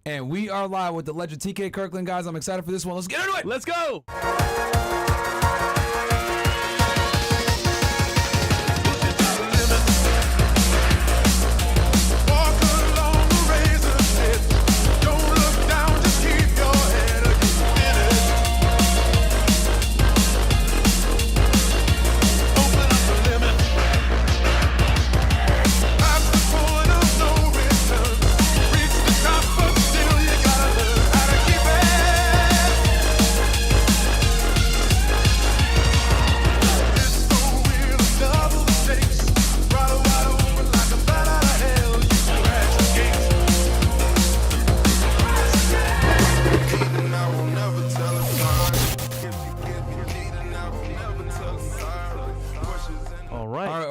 And we are live with the legend TK Kirkland, guys. I'm excited for this one. Let's get into it. Let's go.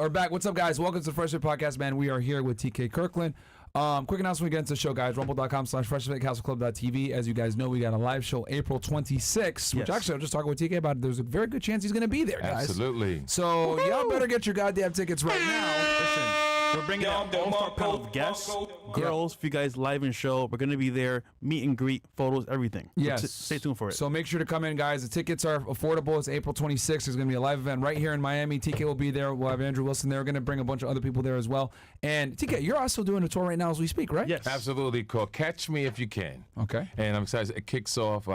We're back. What's up, guys? Welcome to the Fresh Fit Podcast, man. We are here with TK Kirkland. Quick announcement, we get into the show, guys. Rumble.com/FreshFitCastleClub.tv. As you guys know, we got a live show April 26th, which actually I was just talking with TK about. There's a very good chance he's going to be there, guys. Absolutely. So y'all better get your goddamn tickets right now. Listen, we're bringing an all-star panel of guests, girls, for you guys live and show. We're going to be there, meet and greet, photos, everything. Yes. So stay tuned for it. So make sure to come in, guys. The tickets are affordable. It's April 26th. There's going to be a live event right here in Miami. TK will be there. We'll have Andrew Wilson there. We're going to bring a bunch of other people there as well. And TK, you're also doing a tour right now as we speak, right? Yes. Absolutely. Called Catch Me If You Can. Okay. And I'm excited. It kicks off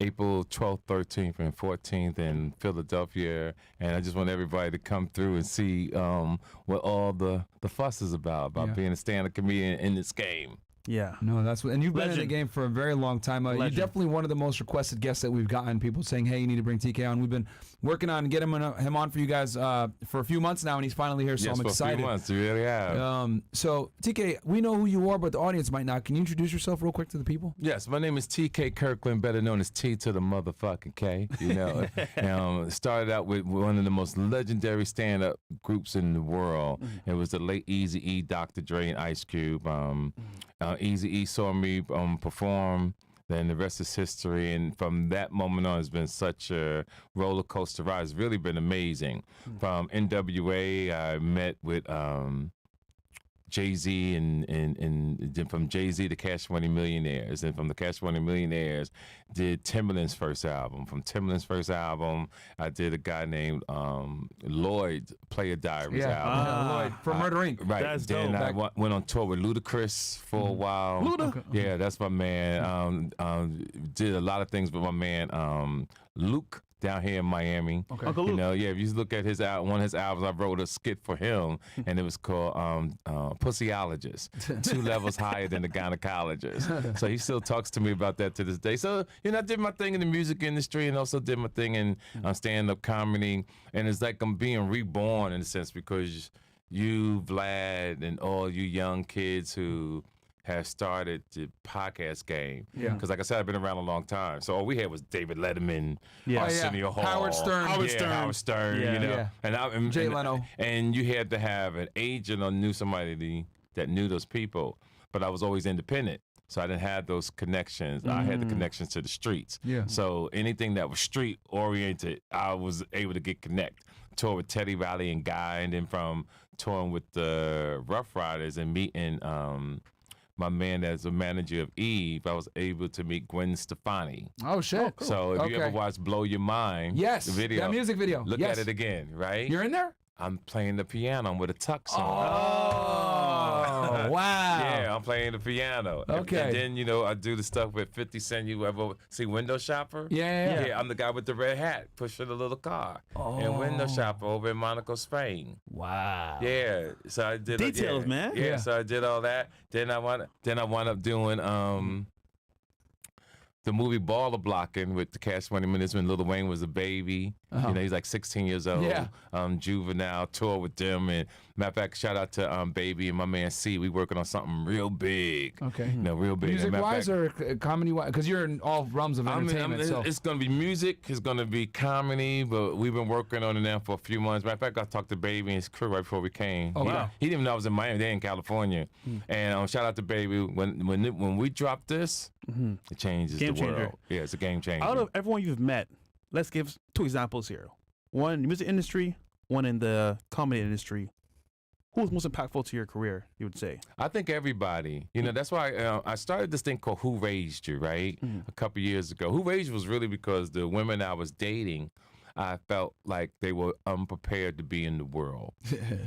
April 12th, 13th, and 14th in Philadelphia. And I just want everybody to come through and see what all the fuss is about being a stand-up comedian in this game. Yeah. No, that's what, and you've been in the Legend. game for a very long time. You're definitely one of the most requested guests that we've gotten. People saying, "Hey, you need to bring TK on." We've been working on getting him on for you guys for a few months now, and he's finally here. So Yes, I'm excited. For a few months, you really have. So TK, we know who you are, but the audience might not. Can you introduce yourself real quick to the people? Yes, my name is TK Kirkland, better known as T to the motherfucking K. You know, started out with one of the most legendary stand-up groups in the world. It was the late Eazy-E, Dr. Dre, and Ice Cube. Eazy-E saw me perform. Then the rest is history, and from that moment on, it's been such a roller coaster ride. It's really been amazing. From NWA, I met with Jay-Z, and then from Jay-Z to Cash Money Millionaires, and from the Cash Money Millionaires, did Timbaland's first album. From Timbaland's first album, I did a guy named Lloyd's Player Diaries album. Lloyd from Murder Inc. Right. That's then dope. I went on tour with Ludacris for a while. Luda? Yeah, that's my man. Did a lot of things with my man Luke down here in Miami. Okay. Uncle You Luke. know, yeah, if you look at his one of his albums, I wrote a skit for him, and it was called Pussyologist, 2 levels higher than the gynecologist. So he still talks to me about that to this day. So, you know, I did my thing in the music industry and also did my thing in stand-up comedy, and it's like I'm being reborn in a sense, because you, Vlad, and all you young kids who have started the podcast game. Yeah. Because like I said, I've been around a long time. So all we had was David Letterman, Yeah. Arsenio Hall, Howard Stern. Howard Stern, Yeah. you know. Yeah. And Jay Leno. And you had to have an agent or knew somebody that knew those people. But I was always independent. So I didn't have those connections. I had the connections to the streets. Yeah. So anything that was street oriented, I was able to get connect. Tour with Teddy Riley and Guy, and then from touring with the Rough Riders and meeting my man as a manager of Eve, I was able to meet Gwen Stefani. Oh shit. So if you ever watch Blow Your Mind, Yes, the video, that music video. look Yes. at it again, right? You're in there? I'm playing the piano with a tux on. Oh, wow. Yeah, I'm playing the piano. Okay. And then, you know, I do the stuff with 50 Cent. You ever see Window Shopper? Yeah. Yeah, I'm the guy with the red hat pushing the little car. And Window Shopper over in Monaco, Spain. Wow. Yeah, so I did Details, man. Yeah, Yeah. so I did all that. Then I wound up doing the movie Baller Blocking with the Cash Money Minister when Lil Wayne was a baby. Uh-huh. You know, he's like 16 years old. Yeah. Juvenile, tour with them. And matter of fact, shout out to Baby and my man C. We working on something real big. Okay. You know, real big. And matter of Music-wise fact, or comedy-wise? Because you're in all realms of entertainment. So. it's going to be music, it's going to be comedy, but we've been working on it now for a few months. Matter of fact, I talked to Baby and his crew right before we came. Oh, wow. He didn't even know I was in Miami. They're in California. And shout out to Baby. When we drop this, it changes Game the changer. world. Yeah, it's a game changer. Out of everyone you've met, let's give 2 examples here. One in the music industry, one in the comedy industry. who was most impactful to your career, you would say? I think everybody. You know, that's why I started this thing called Who Raised You, right? A couple years ago. Who Raised You was really because the women I was dating, I felt like they were unprepared to be in the world,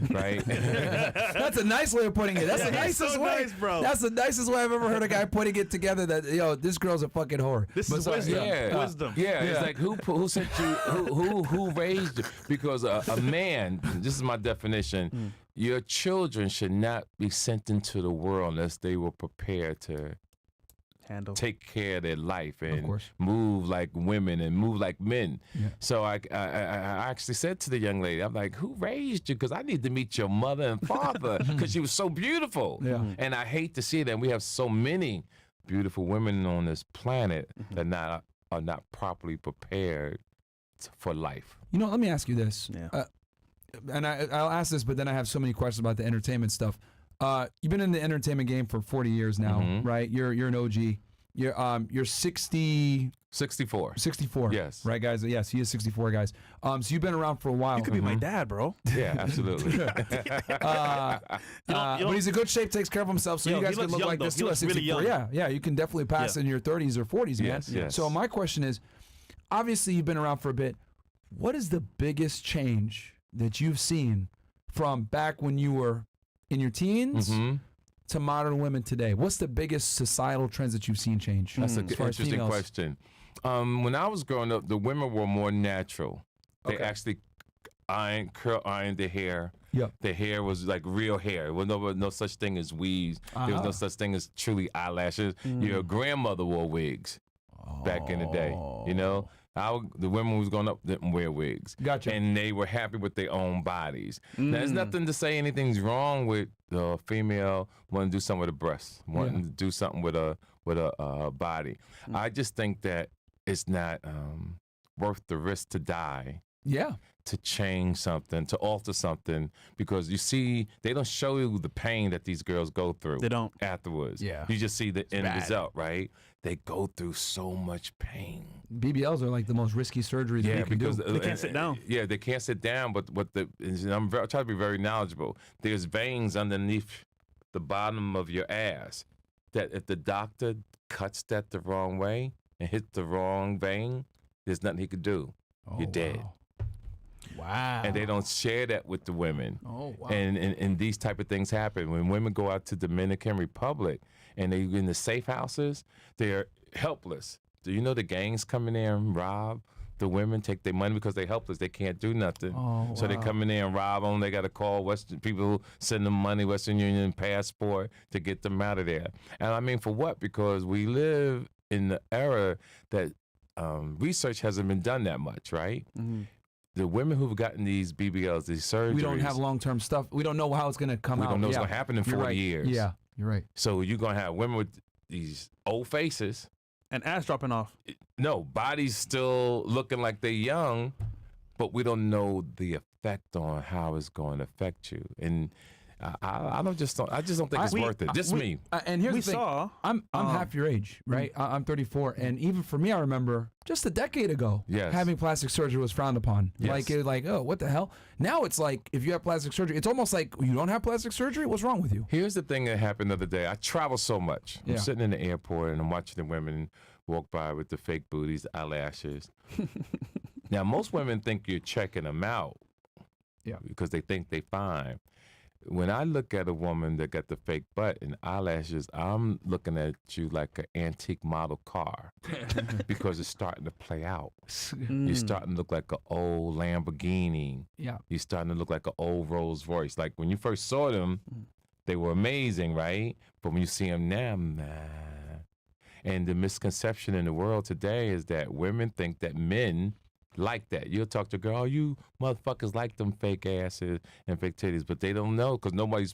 right? That's a nice way of putting it. That's the nicest so way, nice, bro. That's the nicest way I've ever heard a guy putting it together. That this girl's a fucking whore. This is wisdom. Yeah, Wisdom. Yeah, it's like who sent you? Who raised you? Because a man. This is my definition. Your children should not be sent into the world unless they were prepared to take care of their life and move like women and move like men. Yeah. So I actually said to the young lady, I'm like, who raised you? Because I need to meet your mother and father because she was so beautiful. Yeah. And I hate to see that. We have so many beautiful women on this planet that are not properly prepared for life. You know, let me ask you this. Yeah. And I'll ask this, but then I have so many questions about the entertainment stuff. You've been in the entertainment game for 40 years now, right? You're an OG. You're 64. Yes. Right, guys? Yes, he is 64, guys. So you've been around for a while. You could be my dad, bro. Yeah, absolutely. But he's in good shape, takes care of himself, so you guys can look like this too at 64. Really yeah, you can definitely pass in your 30s or 40s, man. Yes. So my question is, obviously you've been around for a bit. What is the biggest change that you've seen from back when you were in your teens to modern women today? What's the biggest societal trends that you've seen change? That's an interesting question. When I was growing up, the women were more natural. They actually curl ironed their hair. Yep. Their hair was like real hair. There was no such thing as weaves. There was no such thing as truly eyelashes. Your grandmother wore wigs back in the day, you know? The women who was growing up didn't wear wigs. Gotcha. And they were happy with their own bodies. Now, there's nothing to say anything's wrong with the female wanting to do something with a breast, wanting to do something with a body. I just think that it's not worth the risk to die. Yeah. To change something, to alter something, because you see, they don't show you the pain that these girls go through. They don't. Afterwards. Yeah. You just see the end result, right? They go through so much pain. BBLs are like the most risky surgery that you can do. They can't sit down. Yeah, they can't sit down, but I'm trying to be very knowledgeable. There's veins underneath the bottom of your ass that if the doctor cuts that the wrong way and hits the wrong vein, there's nothing he could do. You're dead. Wow. And they don't share that with the women. Oh, wow. And these type of things happen. When women go out to Dominican Republic and they're in the safe houses, they're helpless. Do you know the gangs come in there and rob the women, take their money because they're helpless. They can't do nothing. So they come in there and rob them. They got to call Western people, send them money, Western Union passport to get them out of there. And I mean, for what? Because we live in the era that research hasn't been done that much, right? The women who've gotten these BBLs, these surgeries. We don't have long-term stuff. We don't know how it's going to come out. We don't know what's going to happen in 40 years. Yeah, you're right. So you're going to have women with these old faces. And ass dropping off. No, bodies still looking like they're young, but we don't know the effect on how it's going to affect you. And I just don't think it's worth it. Just me. And here's the thing. I'm half your age, right? I'm 34, and even for me, I remember just a decade ago, having plastic surgery was frowned upon. Like, oh, what the hell? Now it's like, if you have plastic surgery, it's almost like you don't have plastic surgery. What's wrong with you? Here's the thing that happened the other day. I travel so much. I'm sitting in the airport and I'm watching the women walk by with the fake booties, eyelashes. Now, most women think you're checking them out, because they think they're fine. When I look at a woman that got the fake butt and eyelashes, I'm looking at you like an antique model car because it's starting to play out. You're starting to look like an old Lamborghini. Yeah. You're starting to look like an old Rolls Royce. Like when you first saw them, they were amazing, right? But when you see them now, and the misconception in the world today is that women think that men like that. You'll talk to a girl, you motherfuckers like them fake asses and fake titties, but they don't know because nobody's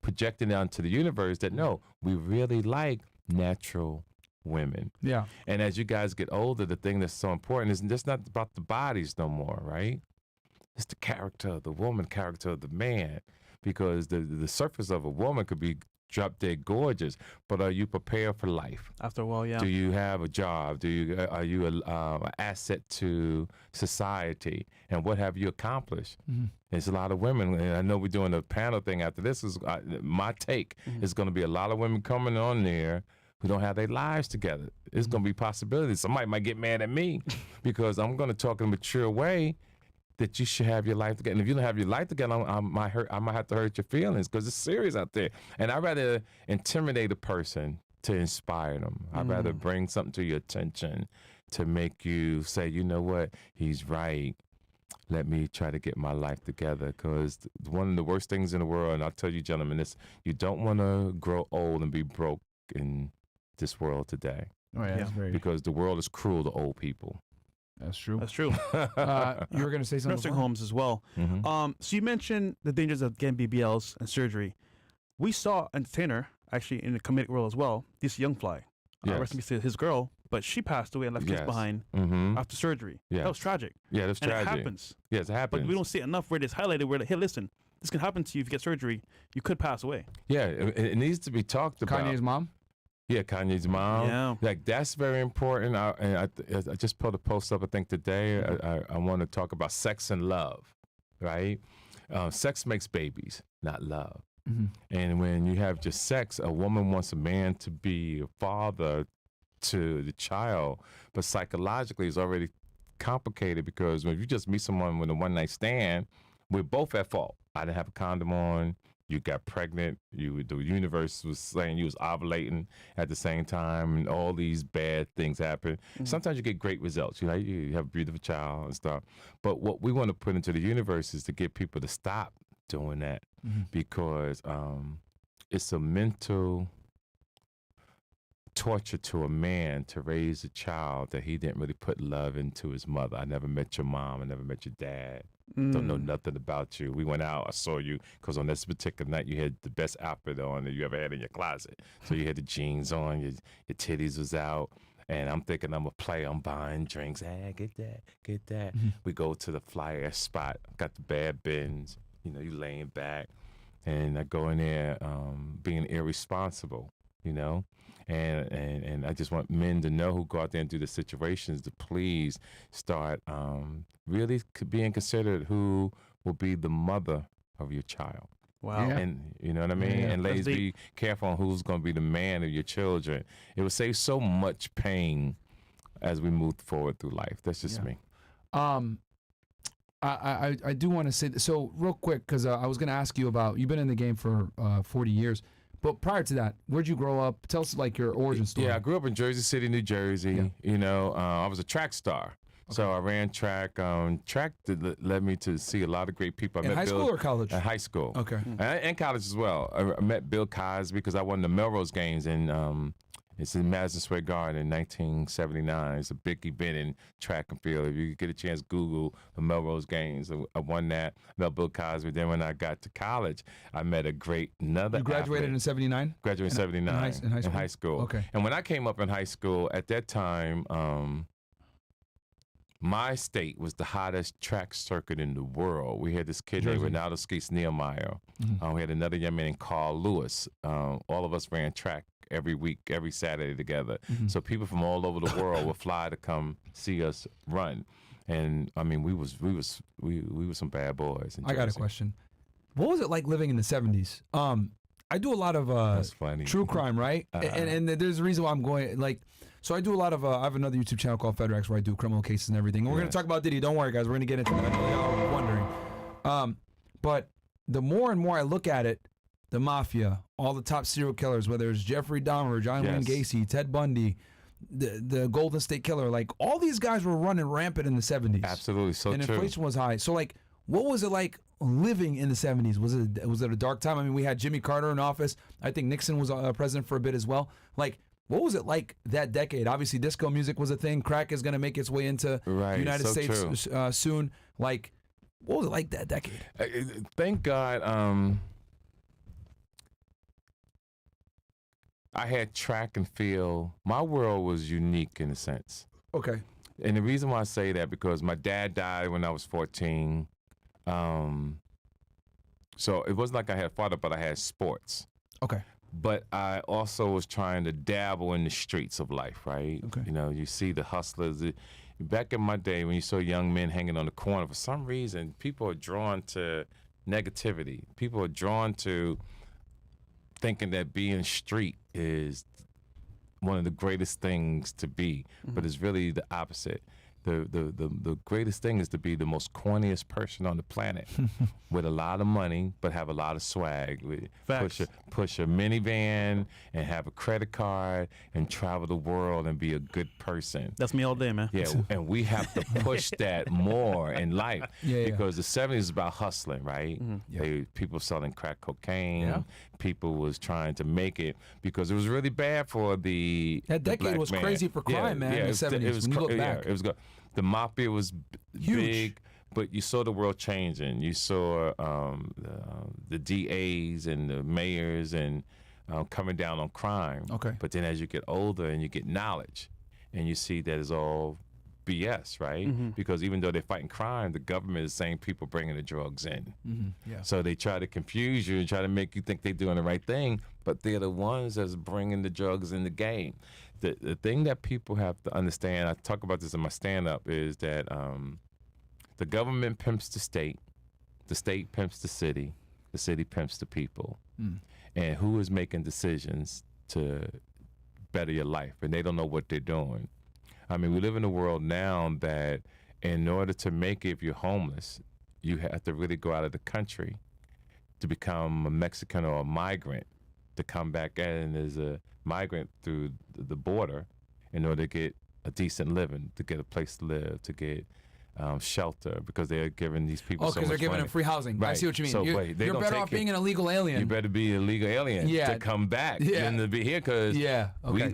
projecting out to the universe that no, we really like natural women. Yeah. And as you guys get older, the thing that's so important is just not about the bodies no more, right? It's the character of the woman, character of the man, because the surface of a woman could be drop dead gorgeous, but are you prepared for life? After a while, yeah. Do you have a job? Are you an asset to society? And what have you accomplished? There's a lot of women, and I know we're doing a panel thing after this. Is my take is going to be a lot of women coming on there who don't have their lives together. It's going to be possibilities. Somebody might get mad at me because I'm going to talk in a mature way that you should have your life together. And if you don't have your life together, I might have to hurt your feelings because it's serious out there. And I'd rather intimidate a person to inspire them. I'd rather bring something to your attention to make you say, you know what, he's right. Let me try to get my life together, because one of the worst things in the world, and I'll tell you gentlemen, this, you don't want to grow old and be broke in this world today. Oh, yeah, that's very... Because the world is cruel to old people. That's true. That's true. You were going to say something? Nursing before? homes as well. So you mentioned the dangers of getting BBLs and surgery. We saw an entertainer, actually in the comedic world as well, this Young Fly. Rest in peace to his girl, but she passed away and left kids behind after surgery. That was tragic. Yeah, that's tragic. And it happens. Yes, it happens. But we don't see it enough where it's highlighted where, hey, listen, this can happen to you if you get surgery. You could pass away. Yeah, it needs to be talked about. Kanye's mom? Yeah, Kanye's mom. Yeah. Like, that's very important. I just put a post up, I think, today. I want to talk about sex and love, right? Sex makes babies, not love. And when you have just sex, a woman wants a man to be a father to the child, but psychologically it's already complicated, because when you just meet someone with a one-night stand, we're both at fault. I didn't have a condom on. You got pregnant. The universe was saying you was ovulating at the same time, and all these bad things happen. Sometimes you get great results. You have a beautiful child and stuff. But what we want to put into the universe is to get people to stop doing that, because it's a mental torture to a man to raise a child that he didn't really put love into his mother. I never met your mom. I never met your dad. Don't know nothing about you. We went out. I saw you because on this particular night you had the best outfit on that you ever had in your closet. So you had the jeans on, your titties was out. And I'm thinking I'm a player. I'm buying drinks. Hey, get that. We go to the flyer spot. Got the bad bins. You laying back. And I go in there being irresponsible, And I just want men to know who go out there and do the situations to please start really being considered who will be the mother of your child. Wow. Yeah. And you know what I mean? Yeah. And ladies, be careful on who's going to be the man of your children. It will save so much pain as we move forward through life. That's just me. I do want to say, so real quick, because I was going to ask you about, you've been in the game for 40 years. But prior to that, where'd you grow up? Tell us like your origin story. Yeah, I grew up in Jersey City, New Jersey. Yeah. I was a track star. Okay. So I ran track. Track led me to see a lot of great people. In high school or college? In high school. Okay. And college as well. I met Bill Cosby because I won the Melrose Games it's in Madison Square Garden in 1979. It's a big event in track and field. If you get a chance, Google the Melrose Games. I won that. Met Bill Cosby. Then when I got to college, I met another You graduated athlete. in 79? Graduated in 79. In high school? Okay. And when I came up in high school, at that time, my state was the hottest track circuit in the world. We had this kid named Ronaldo Skeets Nehemiah. We had another young man named Carl Lewis. All of us ran track every week, every Saturday together. So people from all over the world would fly to come see us run. And I mean, we were some bad boys. I got a question. What was it like living in the 70s? I do a lot of true crime, right? And there's a reason why I'm going, like, so I do a lot of, I have another YouTube channel called FedRex where I do criminal cases and everything. And we're going to talk about Diddy. Don't worry, guys. We're going to get into that. I know y'all are wondering. But the more and more I look at it, the mafia, all the top serial killers, whether it's Jeffrey Dahmer, John Wayne Gacy, Ted Bundy, the Golden State Killer, like all these guys were running rampant in the 70s. Absolutely, so and true. inflation was high. So like, what was it like living in the 70s? Was it a dark time? I mean, we had Jimmy Carter in office. I think Nixon was president for a bit as well. Like, what was it like that decade? Obviously, disco music was a thing. Crack is going to make its way into the United States soon. Like, what was it like that decade? Thank God I had track and field. My world was unique in a sense. Okay. And the reason why I say that, because my dad died when I was 14. So it wasn't like I had father, but I had sports. Okay. but I also was trying to dabble in the streets of life, right? Okay. You know, you see the hustlers. Back in my day, when you saw young men hanging on the corner, for some reason, people are drawn to negativity. People are drawn to thinking that being street is one of the greatest things to be, but it's really the opposite. The greatest thing is to be the most corniest person on the planet with a lot of money but have a lot of swag. Push a minivan and have a credit card and travel the world and be a good person. That's me all day, man. Yeah, and we have to push that more in life because the 70s is about hustling, right? People selling crack cocaine. People was trying to make it because it was really bad for that decade was crazy for crime, man. In the 70s. When you look back, it was good. The mafia was huge. Big, but you saw the world changing. You saw the DAs and the mayors and coming down on crime. Okay. But then as you get older and you get knowledge, and you see that it's all BS, right? Because even though they're fighting crime, the government is saying people bringing the drugs in. So they try to confuse you and try to make you think they're doing the right thing, but they're the ones that's bringing the drugs in the game. The thing that people have to understand, I talk about this in my stand-up, is that the government pimps the state pimps the city pimps the people. And who is making decisions to better your life? And they don't know what they're doing. I mean, we live in a world now that in order to make it, if you're homeless, you have to really go out of the country to become a Mexican or a migrant, to come back in as a migrant through the border in order to get a decent living, to get a place to live, to get shelter, because they're giving these people so much money. because they're giving them free housing. Right. I see what you mean. So, you're better off being an illegal alien. You better be an illegal alien to come back than to be here, because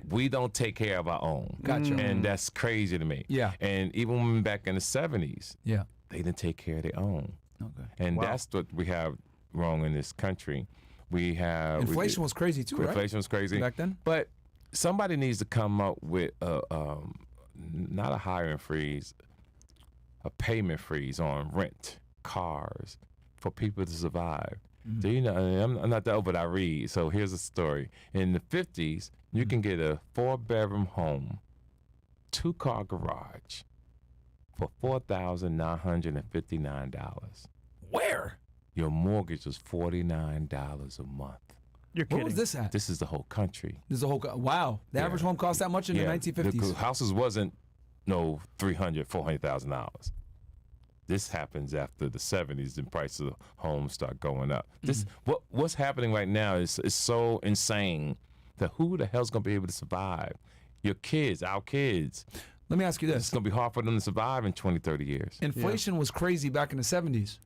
we don't take care of our own. Gotcha. And that's crazy to me. Yeah. And even when back in the 70s, they didn't take care of their own. Okay. And that's what we have wrong in this country. We have inflation was crazy too, right? Inflation was crazy back then. But somebody needs to come up with not a hiring freeze, a payment freeze on rent, cars, for people to survive. Do you know? I'm not that old, but I read. So here's a story. In the 50s, you can get a 4-bedroom home, 2-car garage for $4,959. Where? Your mortgage was $49 a month. You're kidding. Where was this at? This is the whole country. This is the whole. Wow. The average home cost that much in the 1950s. The houses wasn't $300,000, $400,000. This happens after the 70s. The prices of homes start going up. What's happening right now is so insane that who the hell's gonna be able to survive? Your kids, our kids. Let me ask you this: it's gonna be hard for them to survive in 20, 30 years. Inflation was crazy back in the 70s.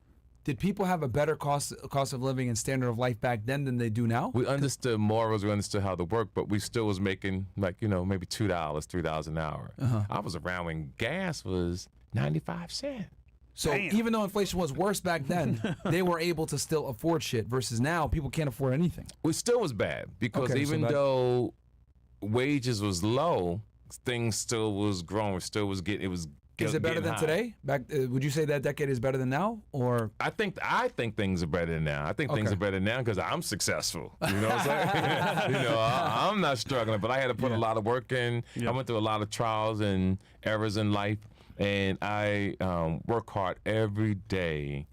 Did people have a better cost of living and standard of life back then than they do now? We understood morals, we understood how to work, but we still was making maybe $2, $3 an hour. I was around when gas was 95 cents. So even though inflation was worse back then, they were able to still afford shit, versus now people can't afford anything. It still was bad, because even though wages was low, things still was growing. Still was getting, it was. Is it better than today? Would you say that decade is better than now, or? I think things are better than now. I think things are better now because I'm successful. You know what I'm saying? I'm not struggling, but I had to put a lot of work in. I went through a lot of trials and errors in life, and I work hard every day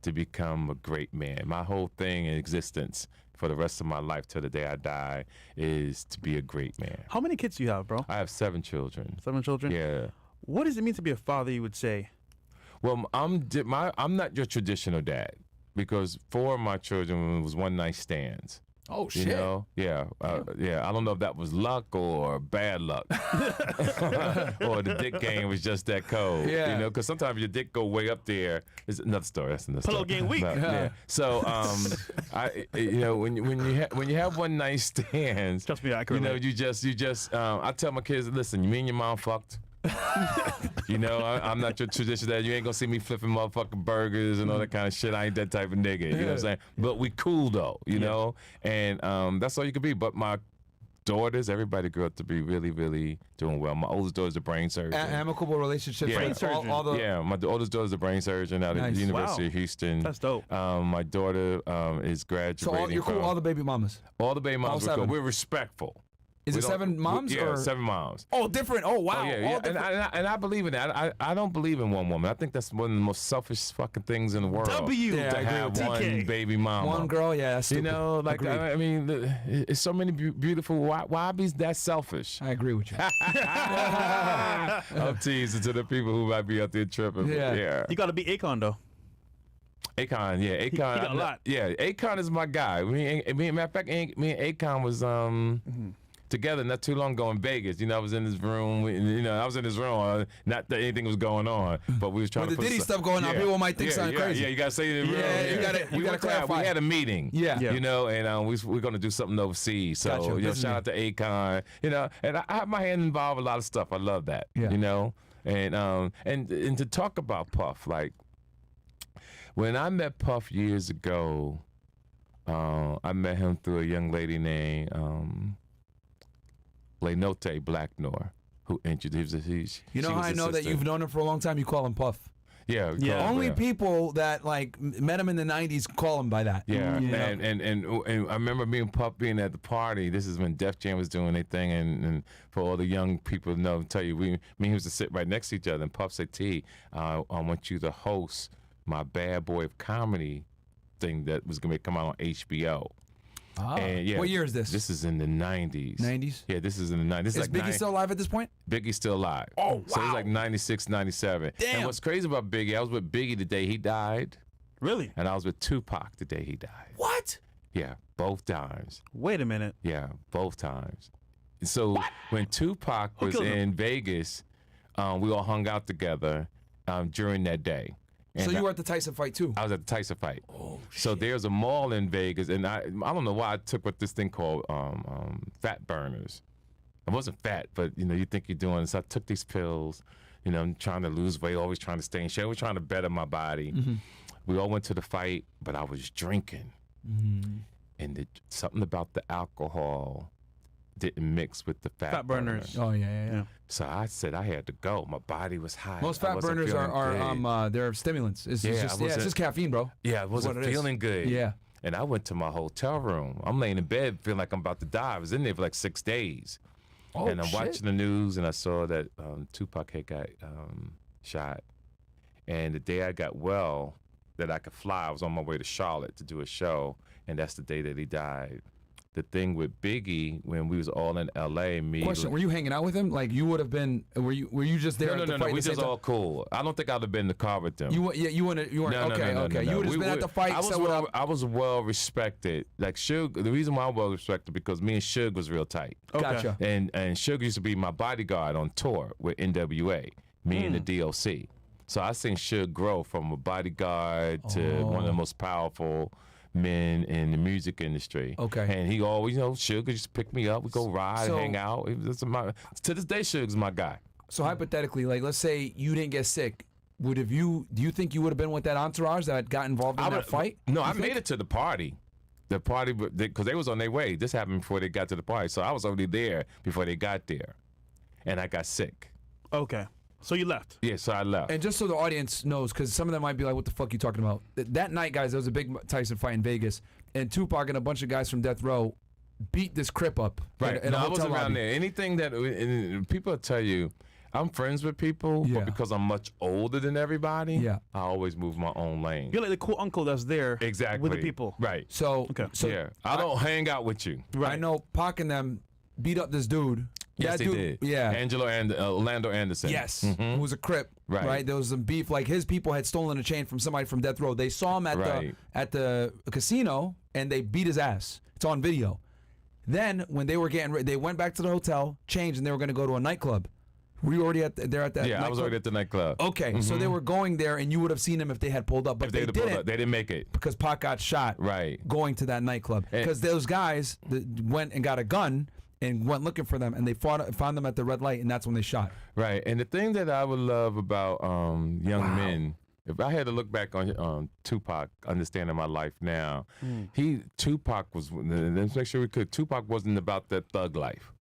to become a great man. My whole thing in existence for the rest of my life till the day I die is to be a great man. How many kids do you have, bro? I have 7 children. 7 children? Yeah. What does it mean to be a father, you would say? Well, I'm not your traditional dad, because 4 of my children was one-night stands. Oh, shit. You know? Yeah. I don't know if that was luck or bad luck. Or the dick game was just that cold. Yeah. You know, because sometimes your dick go way up there. It's another story. That's another story. Pillow game weak. Yeah. So, when you have one-night stands, trust me, I can relate. you just I tell my kids, listen, you mean your mom fucked? I'm not your traditional dad. You ain't gonna see me flipping motherfucking burgers and all that kind of shit. I ain't that type of nigga. You know what I'm saying? But we cool though, you know? And that's all you could be. But my daughters, everybody grew up to be really, really doing well. My oldest daughter's a brain surgeon. Amicable relationships. Yeah. Brain surgeon. My oldest daughter's a brain surgeon out at the University of Houston. That's dope. My daughter is graduating. So you're cool with all the baby mamas? All the baby moms. We're respectful. Is it 7 moms? Yeah, or? 7 moms. Oh, different. Oh, wow. Oh, yeah. And I believe in that. I don't believe in one woman. I think that's one of the most selfish fucking things in the world. To have one baby mama. One girl, yeah, that's stupid. You know, like, I mean, it's so many beautiful. Why be that selfish? I agree with you. I'm teasing to the people who might be out there tripping. Yeah. You got to be Akon, though. Akon, yeah. Akon. He got a lot. Yeah, Akon is my guy. Matter of fact, me and Akon was together not too long ago in Vegas. You know, I was in his room. I was in his room. Not that anything was going on, but we was trying to put the Diddy stuff going on. People might think something crazy. Yeah, you gotta say it in the room. You gotta clarify. We had a meeting. Yeah. You know, and we're gonna do something overseas. So gotcha. Shout out to Akon. You know, and I have my hand involved with a lot of stuff. I love that. Yeah. You know, and to talk about Puff, like when I met Puff years ago, I met him through a young lady named Lenote Blacknor, who introduced us. You know how I know that you've known him for a long time? You call him Puff. Yeah. Only people that like met him in the '90s call him by that. Yeah, and I remember me and Puff being at the party. This is when Def Jam was doing their thing, and for all the young people to know, tell you, me and he was to sit right next to each other. And Puff said, "T, I want you to host my Bad Boy of Comedy thing that was going to come out on HBO." And what year is this? This is in the 90s. 90s? Yeah, this is in the 90s. Is like Biggie still alive at this point? Biggie's still alive. Oh, wow. So it's like 96, 97. Damn. And what's crazy about Biggie, I was with Biggie the day he died. Really? And I was with Tupac the day he died. What? Yeah, both times. Wait a minute. Yeah, both times. So when Tupac was in Vegas, we all hung out together during that day. And so you were at the Tyson fight too? I was at the Tyson fight. Oh, shit. So there's a mall in Vegas, and I don't know why I took this thing called fat burners. I wasn't fat, but you think you're doing it. So I took these pills. I'm trying to lose weight, always trying to stay in shape, always trying to better my body. Mm-hmm. We all went to the fight, but I was drinking, and something about the alcohol didn't mix with the fat burners. Oh yeah. So I said I had to go. My body was high. Most fat burners are they're stimulants. It's just caffeine, bro. Yeah, I wasn't feeling good. Yeah. And I went to my hotel room. I'm laying in bed feeling like I'm about to die. I was in there for like 6 days. And I'm watching the news, and I saw that Tupac had got shot. And the day I got well, that I could fly, I was on my way to Charlotte to do a show, and that's the day that he died. The thing with Biggie, when we was all in L.A., Question: were you hanging out with him? Like you would have been? Were you just there? No. We just all cool. I don't think I'd have been in the car with them. You weren't. Okay. You would have just been at the fight. I was well respected. Like Suge, the reason why I'm well respected because me and Suge was real tight. Okay. Gotcha. And Suge used to be my bodyguard on tour with NWA. Me and the DOC. So I seen Suge grow from a bodyguard to one of the most powerful men in the music industry. Okay. And he always, Suge used to pick me up. We go ride, hang out. To this day, Suge's my guy. So hypothetically, like, let's say you didn't get sick. Do you think you would have been with that entourage that got involved in that fight? No, I made it to the party. The party, because they was on their way. This happened before they got to the party. So I was already there before they got there. And I got sick. Okay. So you left? Yeah, so I left. And just so the audience knows, because some of them might be like, what the fuck are you talking about? That night, guys, there was a big Tyson fight in Vegas, and Tupac and a bunch of guys from Death Row beat this Crip up. Right. In a I hotel wasn't around lobby. there. Anything that, and people tell you, I'm friends with people, but because I'm much older than everybody, I always move my own lane. You're like the cool uncle that's there with the people. Right. So I don't hang out with you. Right. I know Pac and them beat up this dude. Yes, that they dude, did. Yeah. Orlando Anderson. Yes. Who was a Crip. Right. There was some beef. Like his people had stolen a chain from somebody from Death Row. They saw him at the casino and they beat his ass. It's on video. Then when they were getting ready, they went back to the hotel, changed, and they were going to go to a nightclub. Were you already there at that nightclub? Yeah, I was already at the nightclub. Okay, so they were going there, and you would have seen them if they had pulled up, but they didn't. They didn't make it. Because Pac got shot going to that nightclub. Because those guys went and got a gun and went looking for them, and they found them at the red light, and that's when they shot. Right, and the thing that I would love about young men If I had to look back on Tupac, understanding my life now, Tupac was. Let's make sure we could. Tupac wasn't about that thug life.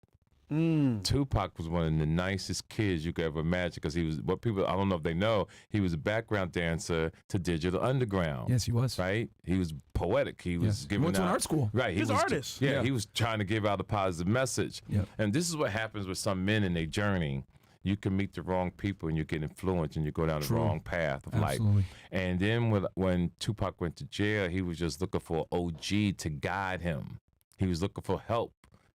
Tupac was one of the nicest kids you could ever imagine because he was what people, I don't know if they know, he was a background dancer to Digital Underground. Yes, he was. Right? He was poetic. He was giving went to an out, art school. Right. He was an artist. Yeah, he was trying to give out a positive message. Yeah. And this is what happens with some men in their journey. You can meet the wrong people and you get influenced and you go down the wrong path of life. And then when Tupac went to jail, he was just looking for an OG to guide him. He was looking for help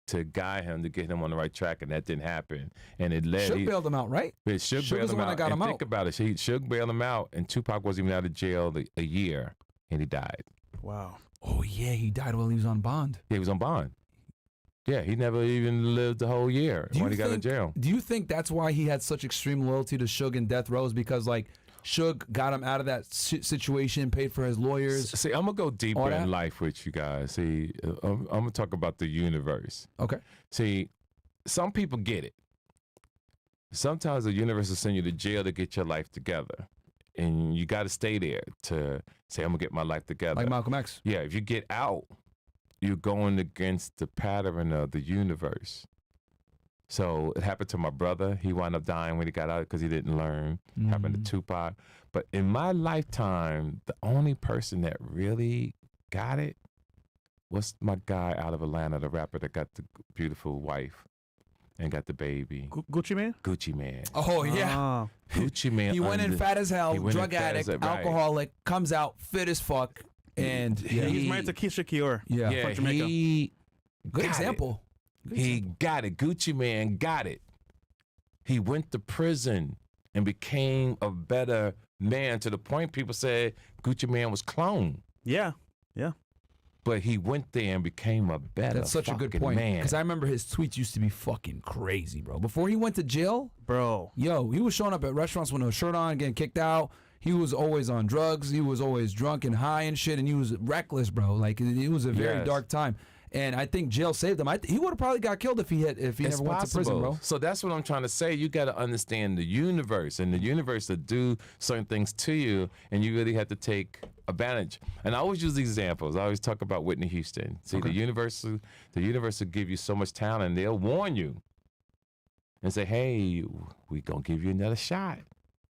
to guide him, to get him on the right track, and that didn't happen. And it led. Suge bailed him out, right? Suge bailed him out. And think about it. Suge bailed him out, and Tupac wasn't even out of jail a year, and he died. Wow. Oh, yeah, he died while he was on bond. Yeah, he was on bond. Yeah, he never even lived the whole year when he got in jail. Do you think that's why he had such extreme loyalty to Suge and Death Row? Because, like, Suge got him out of that situation, paid for his lawyers. See, I'm going to go deeper in life with you guys. See, I'm going to talk about the universe. Okay. See, some people get it. Sometimes the universe will send you to jail to get your life together. And you got to stay there to say, I'm going to get my life together. Like Malcolm X. Yeah, if you get out, you're going against the pattern of the universe. So it happened to my brother. He wound up dying when he got out because he didn't learn. Happened to Tupac. But in my lifetime, the only person that really got it was my guy out of Atlanta, the rapper that got the beautiful wife and got the baby. Gucci Mane? Gucci Mane. Oh, yeah. Gucci Mane. He went in fat as hell, drug addict, alcoholic, comes out fit as fuck. And he's married to Keisha Kior. Yeah, from Jamaica. Good example. He got it. Gucci Mane got it. He went to prison and became a better man to the point people said Gucci Mane was cloned. Yeah. But he went there and became a better That's such a good point. Because I remember his tweets used to be fucking crazy, bro. Before he went to jail, bro, he was showing up at restaurants with no shirt on, getting kicked out. He was always on drugs. He was always drunk and high and shit, and he was reckless, bro. Like, it was a very dark time. And I think jail saved him. He would have probably got killed if he never went to prison, bro. So that's what I'm trying to say. You got to understand the universe, and the universe will do certain things to you, and you really have to take advantage. And I always use these examples. I always talk about Whitney Houston. See, the universe will give you so much talent, and they'll warn you and say, "Hey, we gonna give you another shot."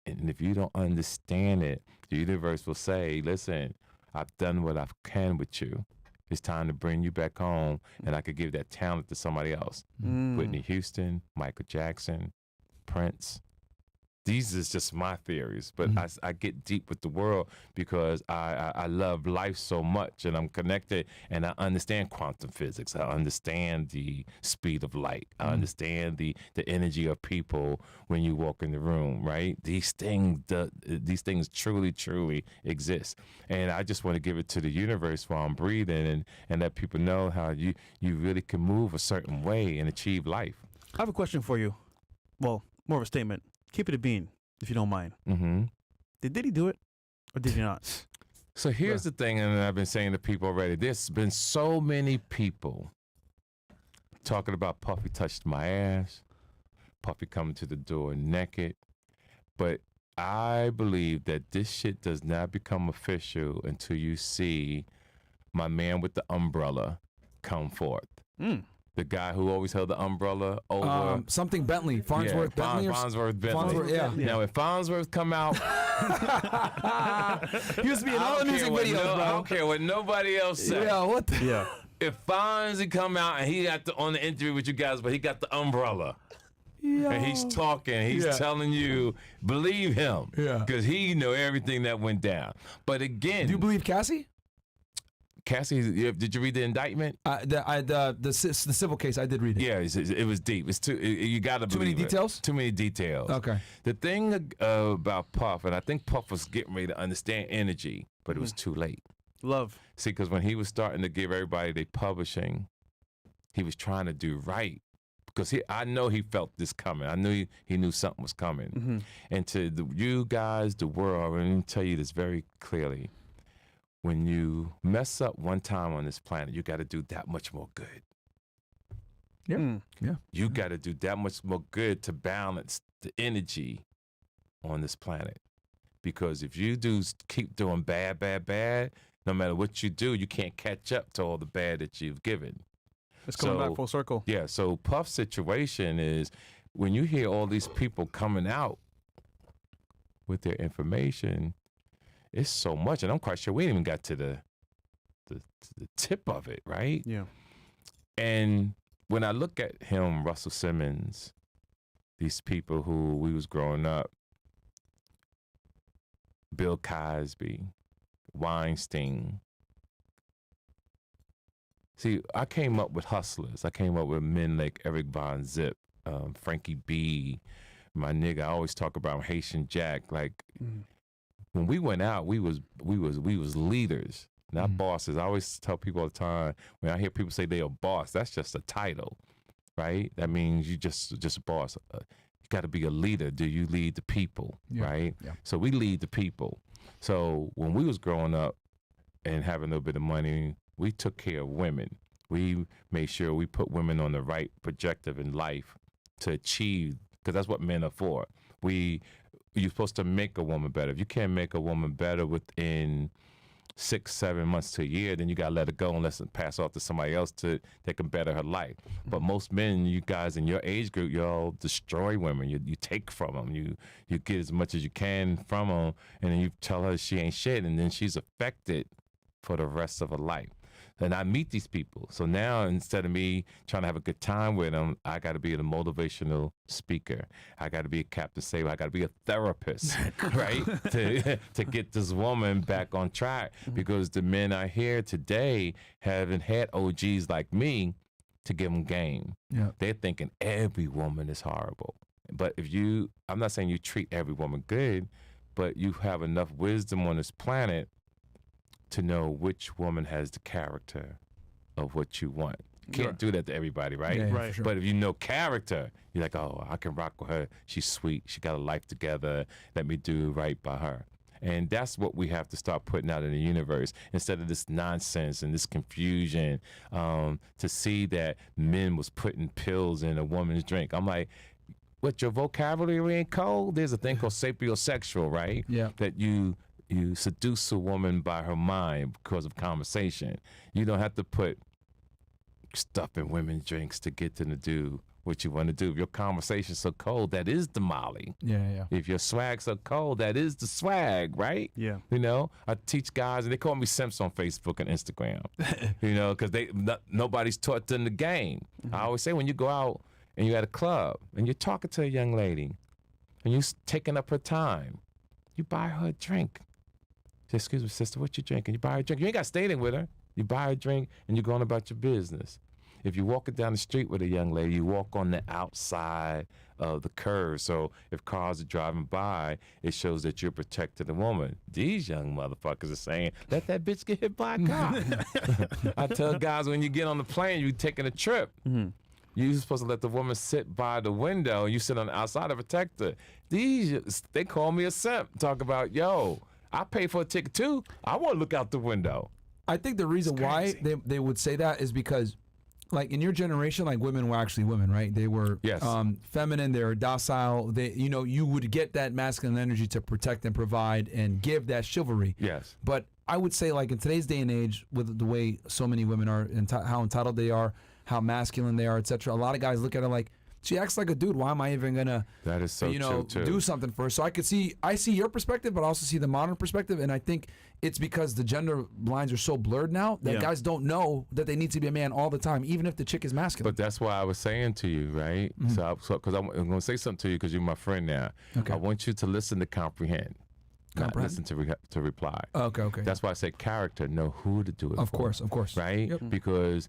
And if you don't understand it, the universe will say, "Listen, I've done what I can with you. It's time to bring you back home, and I could give that talent to somebody else." Whitney Houston, Michael Jackson, Prince. These is just my theories, but I get deep with the world because I love life so much, and I'm connected, and I understand quantum physics. I understand the speed of light. I understand the energy of people when you walk in the room, right? These things truly exist. And I just want to give it to the universe while I'm breathing and let people know how you really can move a certain way and achieve life. I have a question for you. Well, more of a statement. Keep it a bean, if you don't mind. Did Diddy do it, or did he not? So here's the thing, and I've been saying to people already. There's been so many people talking about Puffy touched my ass, Puffy coming to the door naked. But I believe that this shit does not become official until you see my man with the umbrella come forth. The guy who always held the umbrella over something Bentley, Farnsworth Bentley. Farnsworth Bentley. Now, if Farnsworth come out, he used to be in all the music videos, bro. I don't care what nobody else says. Yeah, what the? Yeah. If Fonzie come out and he got on the interview with you guys, but he got the umbrella. And he's talking, he's telling you, believe him. Because he know everything that went down. But again. Do you believe Cassie? Cassie, did you read the indictment? The civil case, I did read it. Yeah, it was deep. It's you got to believe Too many details? Too many details. Okay. The thing about Puff, and I think Puff was getting ready to understand energy, but it was too late. Love. See, because when he was starting to give everybody their publishing, he was trying to do right. Because I know he felt this coming. I knew he knew something was coming. And to you guys, the world, let me tell you this very clearly. When you mess up one time on this planet, you got to do that much more good. You got to do that much more good to balance the energy on this planet. because if you keep doing bad, no matter what you do, you can't catch up to all the bad that you've given. It's coming back full circle. Yeah, so Puff's situation is when you hear all these people coming out with their information, it's so much, and I'm quite sure we ain't even got to the tip of it, right? Yeah. And when I look at him, Russell Simmons, these people who we was growing up, Bill Cosby, Weinstein. See, I came up with hustlers. I came up with men like Eric Von Zip, Frankie B, my nigga. I always talk about Haitian Jack. Like when we went out, we was leaders, not bosses. I always tell people all the time when I hear people say they a boss, that's just a title, right? That means you just a boss. You got to be a leader. Do you lead the people, right? Yeah. So we lead the people. So when we was growing up and having a little bit of money, we took care of women. We made sure we put women on the right projective in life to achieve, because that's what men are for. You're supposed to make a woman better. If you can't make a woman better within 6-7 months to a year, then you gotta let her go and let it pass off to somebody else that can better her life. But most men, you guys in your age group, y'all destroy women. You take from them. You get as much as you can from them, and then you tell her she ain't shit, and then she's affected for the rest of her life. And I meet these people. So now instead of me trying to have a good time with them, I got to be a motivational speaker. I got to be a Captain Saber. I got to be a therapist, right? to get this woman back on track. Because the men I hear today haven't had OGs like me to give them game. Yeah. They're thinking every woman is horrible. But I'm not saying you treat every woman good, but you have enough wisdom on this planet to know which woman has the character of what you want. You can't do that to everybody, right? Yeah, right. Sure. But if you know character, you're like, oh, I can rock with her. She's sweet. She got a life together. Let me do right by her. And that's what we have to start putting out in the universe instead of this nonsense and this confusion, to see that men was putting pills in a woman's drink. I'm like, what, your vocabulary ain't cold? There's a thing called sapiosexual, right? Yeah. That you seduce a woman by her mind because of conversation. You don't have to put stuff in women's drinks to get them to do what you want to do. If your conversation's so cold, that is the Molly. Yeah. If your swag's so cold, that is the swag, right? Yeah. You know, I teach guys, and they call me Simps on Facebook and Instagram, you know, because nobody's taught them the game. I always say when you go out and you're at a club and you're talking to a young lady and you're taking up her time, you buy her a drink. Say, excuse me, sister, what you drinking? You buy her a drink. You ain't got to stay there with her. You buy her a drink, and you're going about your business. If you're walking down the street with a young lady, you walk on the outside of the curve. So if cars are driving by, it shows that you're protecting the woman. These young motherfuckers are saying, let that bitch get hit by a car. I tell guys, when you get on the plane, you're taking a trip. You're supposed to let the woman sit by the window, and you sit on the outside to protect her. They call me a simp. Talk about, yo, I pay for a ticket too. I want to look out the window. I think the reason why they would say that is because, like, in your generation, like, women were actually women, right? They were feminine, they were docile. You would get that masculine energy to protect and provide and give that chivalry. Yes. But I would say, like, in today's day and age, with the way so many women are, how entitled they are, how masculine they are, etc., a lot of guys look at her like, she acts like a dude. Why am I even gonna, that is so true too, do something for her? So I see your perspective, but I also see the modern perspective, and I think it's because the gender lines are so blurred now that guys don't know that they need to be a man all the time, even if the chick is masculine. But that's why I was saying to you, right? So because I'm going to say something to you because you're my friend now. Okay. I want you to listen to comprehend. Not listen to reply. Okay. That's why I say character, know who to do it for. Of course. Right? Yep. Because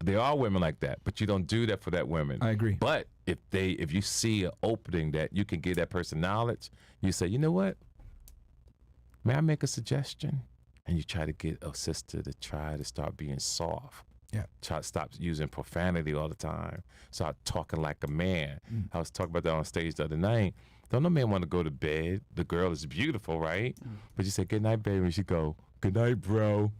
there are women like that, but you don't do that for that woman. I agree. But if you see an opening that you can give that person knowledge, you say, you know what? May I make a suggestion? And you try to get a sister to try to start being soft. Yeah. Try to stop using profanity all the time. Start talking like a man. I was talking about that on stage the other night. Don't no man want to go to bed. The girl is beautiful, right? But you say, good night, baby. And she go, Good night, bro.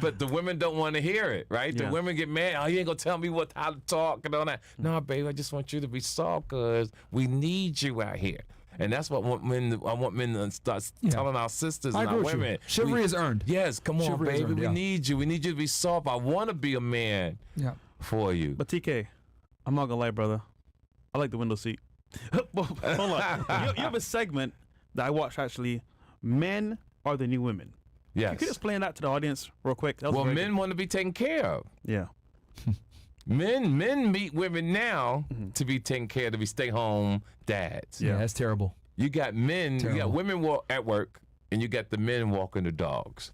But the women don't want to hear it, right? The women get mad. Oh, you ain't gonna tell me how to talk and all that. No, baby, I just want you to be soft because we need you out here. And that's what I want men to start telling our sisters and our women. Chivalry is earned. Yes, come on, Chivalry baby. earned, we need you. We need you to be soft. I want to be a man for you. But TK, I'm not gonna lie, brother. I like the window seat. Hold on. You have a segment that I watched actually. Men are the new women. Yes. You could explain that to the audience real quick. Well, men want to be taken care of. Yeah. Men meet women now to be taken care of, to be stay-home dads. Yeah, that's terrible. You got men, you got women walk at work, and you got the men walking the dogs.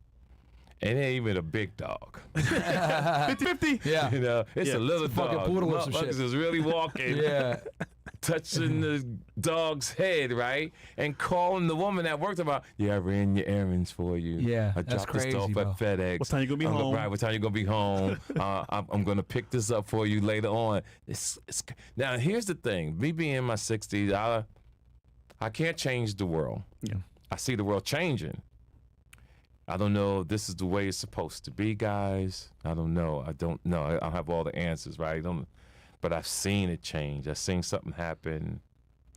And it ain't even a big dog. 50-50. Yeah. You know, it's a little It's a fucking dog. poodle or some shit. Motherfuckers is really walking. Yeah. Touching the dog's head, right? And calling the woman that worked about, I ran your errands for you. Yeah, I that's dropped this crazy, off bro. at FedEx. What time you gonna be home? Right, what time you gonna be home? I'm gonna pick this up for you later on. Now, here's the thing. Me being in my 60s, I can't change the world. Yeah. I see the world changing. I don't know if this is the way it's supposed to be, guys. I don't know. I don't know. I don't have all the answers, right? But I've seen it change. I've seen something happen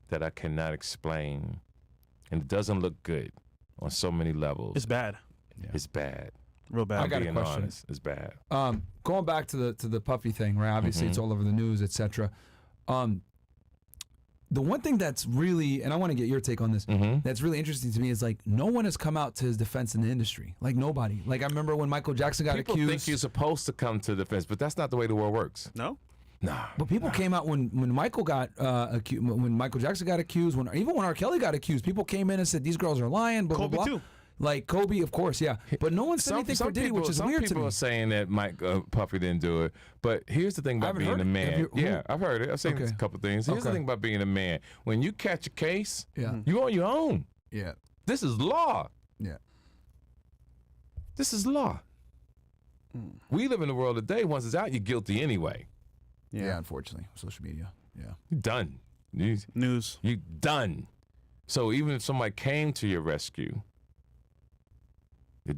that I cannot explain. And it doesn't look good on so many levels. It's bad. It's bad. Real bad. I got a Being question. honest, it's bad. Going back to the puffy thing, right? Obviously, it's all over the news, etc. The one thing that's really, and I want to get your take on this, that's really interesting to me is like no one has come out to his defense in the industry. Like nobody. Like I remember when Michael Jackson got accused. People think you're supposed to come to defense, but that's not the way the world works. No? Nah. But people came out when Michael got accused, when Michael Jackson got accused, even when R. Kelly got accused, people came in and said these girls are lying. Blah, Kobe blah, blah. too. Like Kobe, of course, yeah. But no one said anything for Diddy, which is weird to me. Some people are saying that Puffy didn't do it. But here's the thing about being a man. I've heard it. I've seen a couple things. Here's the thing about being a man. When you catch a case, you're on your own. Yeah. This is law. Yeah. This is law. We live in a world today, once it's out, you're guilty anyway. Yeah, unfortunately. Social media. Yeah. You're done. News. You're done. So even if somebody came to your rescue,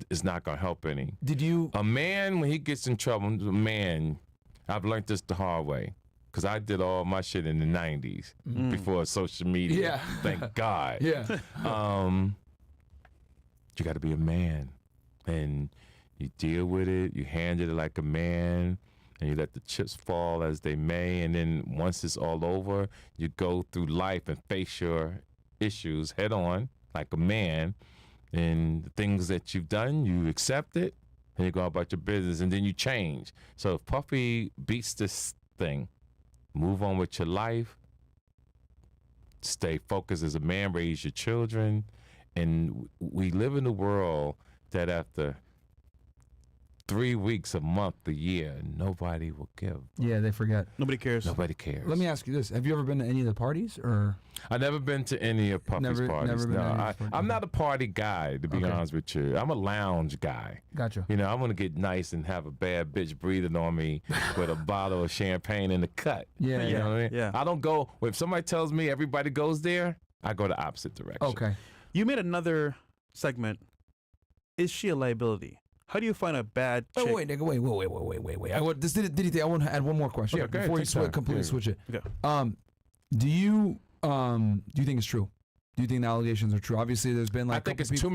it's not going to help any. A man, when he gets in trouble, I've learned this the hard way. Because I did all my shit in the 90s before social media. Yeah. Thank God. Yeah. You got to be a man. And you deal with it. You handle it like a man. And you let the chips fall as they may. And then once it's all over, you go through life and face your issues head on like a man. And the things that you've done, you accept it, and you go about your business, and then you change. So if Puffy beats this thing, move on with your life, stay focused as a man, raise your children, and we live in a world that after 3 weeks, a month, a year, nobody will give. Yeah, they forget. Nobody cares. Nobody cares. Let me ask you this: have you ever been to any of the parties, or? I've never been to any of Puffy's parties. Never been to any no, of his I'm not a party guy, to be honest with you. I'm a lounge guy. Gotcha. You know, I want to get nice and have a bad bitch breathing on me with a bottle of champagne in the cut. Yeah, you know what I mean? Yeah. I don't go, if somebody tells me everybody goes there, I go the opposite direction. Okay. You made another segment. Is she a liability? How do you find a bad chick? Wait. I want to add one more question before you completely switch it. Okay. Do you think it's true? Do you think the allegations are true? Obviously, there's been like I think it's too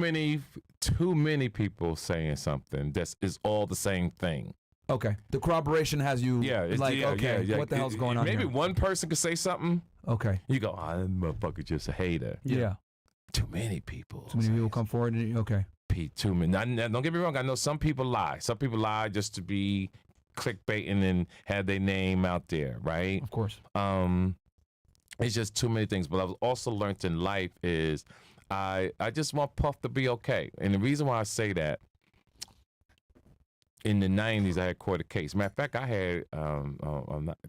many people saying something that is all the same thing. Okay. The corroboration has you what the hell's going on Maybe here? one person could say something. Okay. You go, that motherfucker's just a hater. Yeah. Too many people. Too many people come forward and okay. Too many. Now, don't get me wrong. I know some people lie. Some people lie just to be clickbaiting and have their name out there, right? Of course. It's just too many things. But I've also learned in life is I just want Puff to be okay. And the reason why I say that, in the 90s, I had court a case. Matter of fact, I had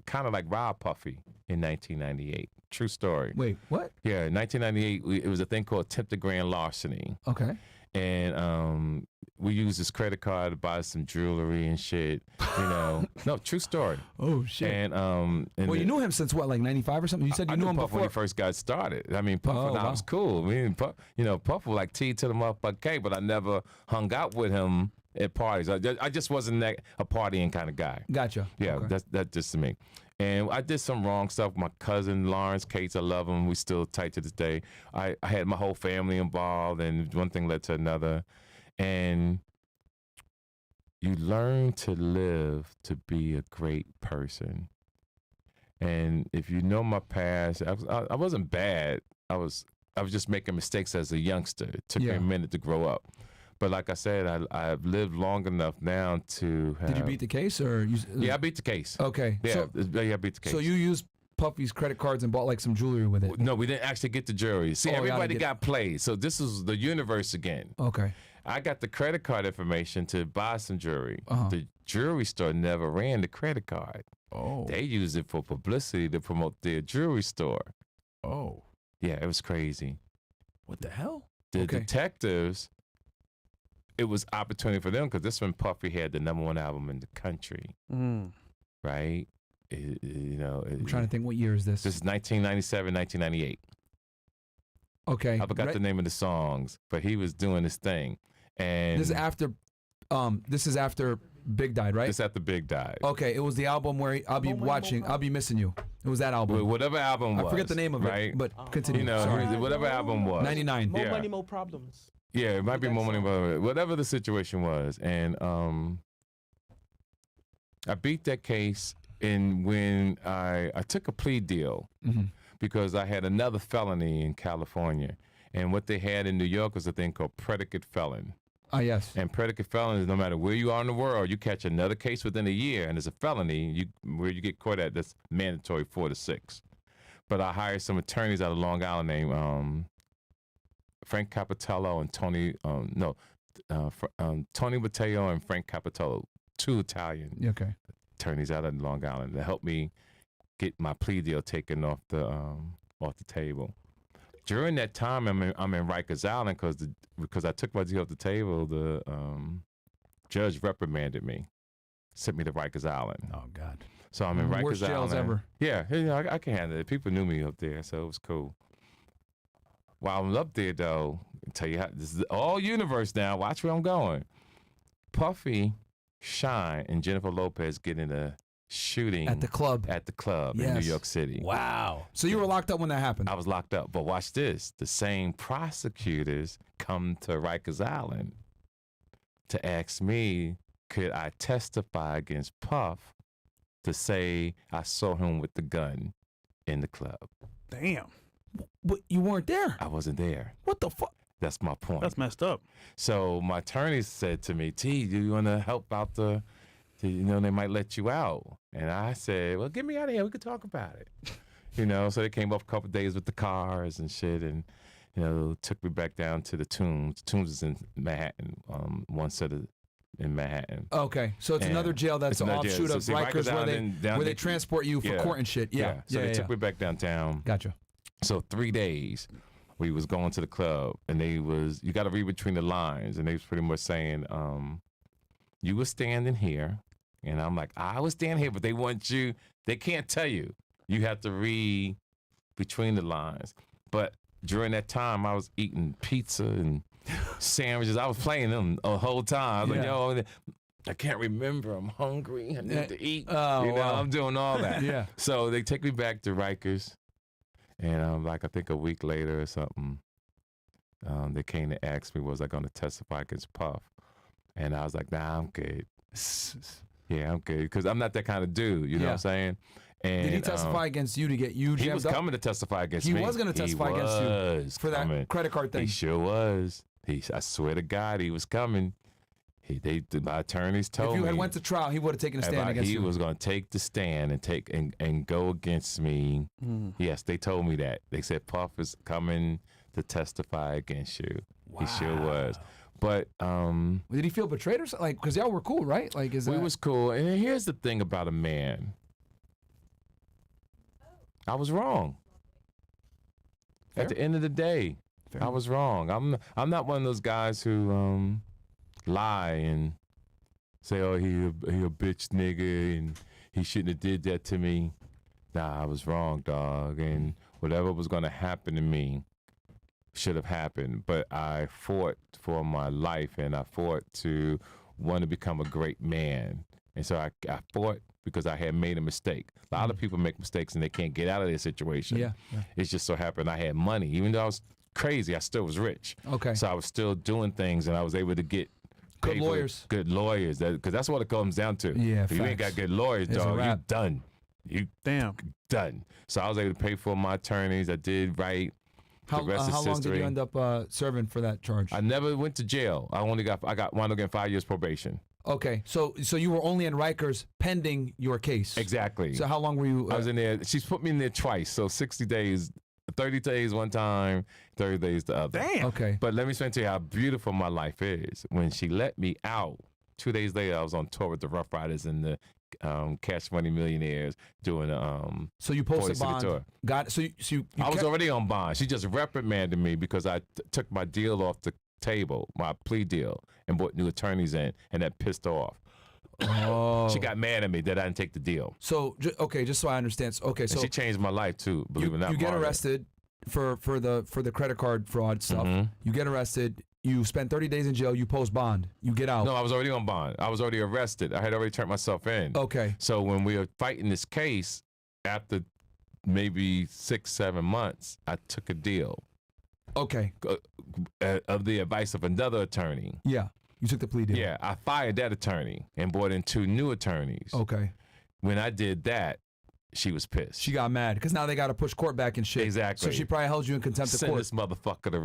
kind of like Rob Puffy in 1998. True story. Wait, what? Yeah, in 1998, it was a thing called attempted grand larceny. Okay. And we used his credit card to buy some jewelry and shit. You know, no, true story. Oh shit. And well, you knew him since what, like 95 or something? You said you knew him Puff before when he first got started. I mean, Puff and I was cool. I mean, Puff, you know, Puff was like T to the motherfucking K, but I never hung out with him at parties. I just wasn't a partying kind of guy. Gotcha. Yeah, okay. that's just to me. And I did some wrong stuff. My cousin Lawrence Cates, I love him. We still tight to this day. I had my whole family involved, and one thing led to another. And you learn to live to be a great person. And if you know my past, I wasn't bad. I was just making mistakes as a youngster. It took me a minute to grow up. But like I said, I've lived long enough now to have... Did you beat the case? Or Yeah, I beat the case. Okay. Yeah, I beat the case. So you used Puffy's credit cards and bought like some jewelry with it? No, we didn't actually get the jewelry. See, everybody got played. So this is the universe again. Okay. I got the credit card information to buy some jewelry. The jewelry store never ran the credit card. Oh. They used it for publicity to promote their jewelry store. Oh. Yeah, it was crazy. What the hell? The detectives... It was opportunity for them because this when Puffy had the #1 album in the country, right? You know, I'm trying to think. What year is this? This is 1997, 1998. Okay, I forgot the name of the songs, but he was doing this thing, and this is after, Big died, right? This after Big died. Okay, it was the album where I'll be missing you. It was that album. Whatever album was. I forget the name of it, but continue. You know, whatever album was. 99. More money, more problems. Yeah, it might be more money, but whatever the situation was. And I beat that case when I took a plea deal because I had another felony in California. And what they had in New York was a thing called predicate felon. Ah, yes. And predicate felon is no matter where you are in the world, you catch another case within a year, and it's a felony, where you get caught at, that's mandatory 4 to 6. But I hired some attorneys out of Long Island named Frank Capitello and Tony Matteo and Frank Capitello, 2 Italian attorneys out of Long Island that helped me get my plea deal taken off the table. During that time, I'm in Rikers Island because I took my deal off the table. The judge reprimanded me, sent me to Rikers Island. Oh God! So I'm in Rikers worst jails Island. Ever. Yeah, I can handle it. People knew me up there, so it was cool. While I'm up there, though, I'll tell you how, this is all universe now. Watch where I'm going. Puffy, Shine, and Jennifer Lopez get in a shooting at the club in New York City. Wow. So you were locked up when that happened? I was locked up. But watch this. The same prosecutors come to Rikers Island to ask me, could I testify against Puff to say I saw him with the gun in the club. Damn. But you weren't there. I wasn't there. What the fuck? That's my point. That's messed up. So my attorney said to me, T, do you want to help out they might let you out? And I said, well, get me out of here. We could talk about it. So they came up a couple of days with the cars and shit and, took me back down to the Tombs. The Tombs is in Manhattan, one set of in Manhattan. Okay, so it's another jail that's an offshoot of Rikers where they transport you for court and shit. Yeah. So they took me back downtown. Gotcha. So 3 days we was going to the club and you got to read between the lines, and they was pretty much saying, you were standing here, and I'm like, I was standing here, but they want you, they can't tell you. You have to read between the lines. But during that time, I was eating pizza and sandwiches. I was playing them the whole time. I was like, I can't remember. I'm hungry. I need to eat. I'm doing all that. Yeah. So they take me back to Rikers. And I think a week later or something, they came to ask me, was I going to testify against Puff? And I was like, nah, I'm good. Yeah, I'm good. Because I'm not that kind of dude. You know what I'm saying? And, did he testify against you to get you jammed up? He was coming to testify against me. He was going to testify against you for that credit card thing. He sure was. I swear to God, he was coming. My attorneys told me. If you had went to trial, he would have taken a stand against you. He was going to take the stand and go against me. Yes, they told me that. They said Puff is coming to testify against you. Wow. He sure was. But did he feel betrayed or something? Because y'all were cool, right? We was cool. And here's the thing about a man. I was wrong. Fair. At the end of the day, I was wrong. I'm not one of those guys who lie and say, oh, he a bitch nigga and he shouldn't have did that to me. Nah, I was wrong, dog. And whatever was going to happen to me should have happened. But I fought for my life, and I fought to want to become a great man. And so I fought because I had made a mistake. A lot of people make mistakes and they can't get out of their situation. Yeah. It just so happened I had money. Even though I was crazy, I still was rich. Okay. So I was still doing things, and I was able to get Good lawyers. Good lawyers. Because that's what it comes down to. Yeah, if you ain't got good lawyers, dog, you done. You done. So I was able to pay for my attorneys. I did right. How long did you end up serving for that charge? I never went to jail. I wound up getting 5 years probation. Okay, so you were only in Rikers pending your case. Exactly. So how long were you? I was in there. She's put me in there twice. So 60 days, 30 days one time, 30 days the other. Damn. Okay. But let me explain to you how beautiful my life is. When she let me out, 2 days later, I was on tour with the Rough Riders and the Cash Money Millionaires doing so you posted bond. Tour. Got it. So you I was already on bond. She just reprimanded me because I took my deal off the table, my plea deal, and brought new attorneys in, and that pissed her off. Oh. She got mad at me that I didn't take the deal. So okay, just so I understand. Okay, so and she changed my life too. Believe it or not, you get arrested for the credit card fraud stuff. Mm-hmm. You get arrested. You spend 30 days in jail. You post bond. You get out. No, I was already on bond. I was already arrested. I had already turned myself in. Okay. So when we were fighting this case, after maybe 6-7 months, I took a deal. Okay. Of the advice of another attorney. Yeah. You took the plea deal. Yeah, I fired that attorney and brought in 2 new attorneys. Okay. When I did that, she was pissed. She got mad because now they got to push court back and shit. Exactly. So she probably held you in contempt of Send court. this motherfucker to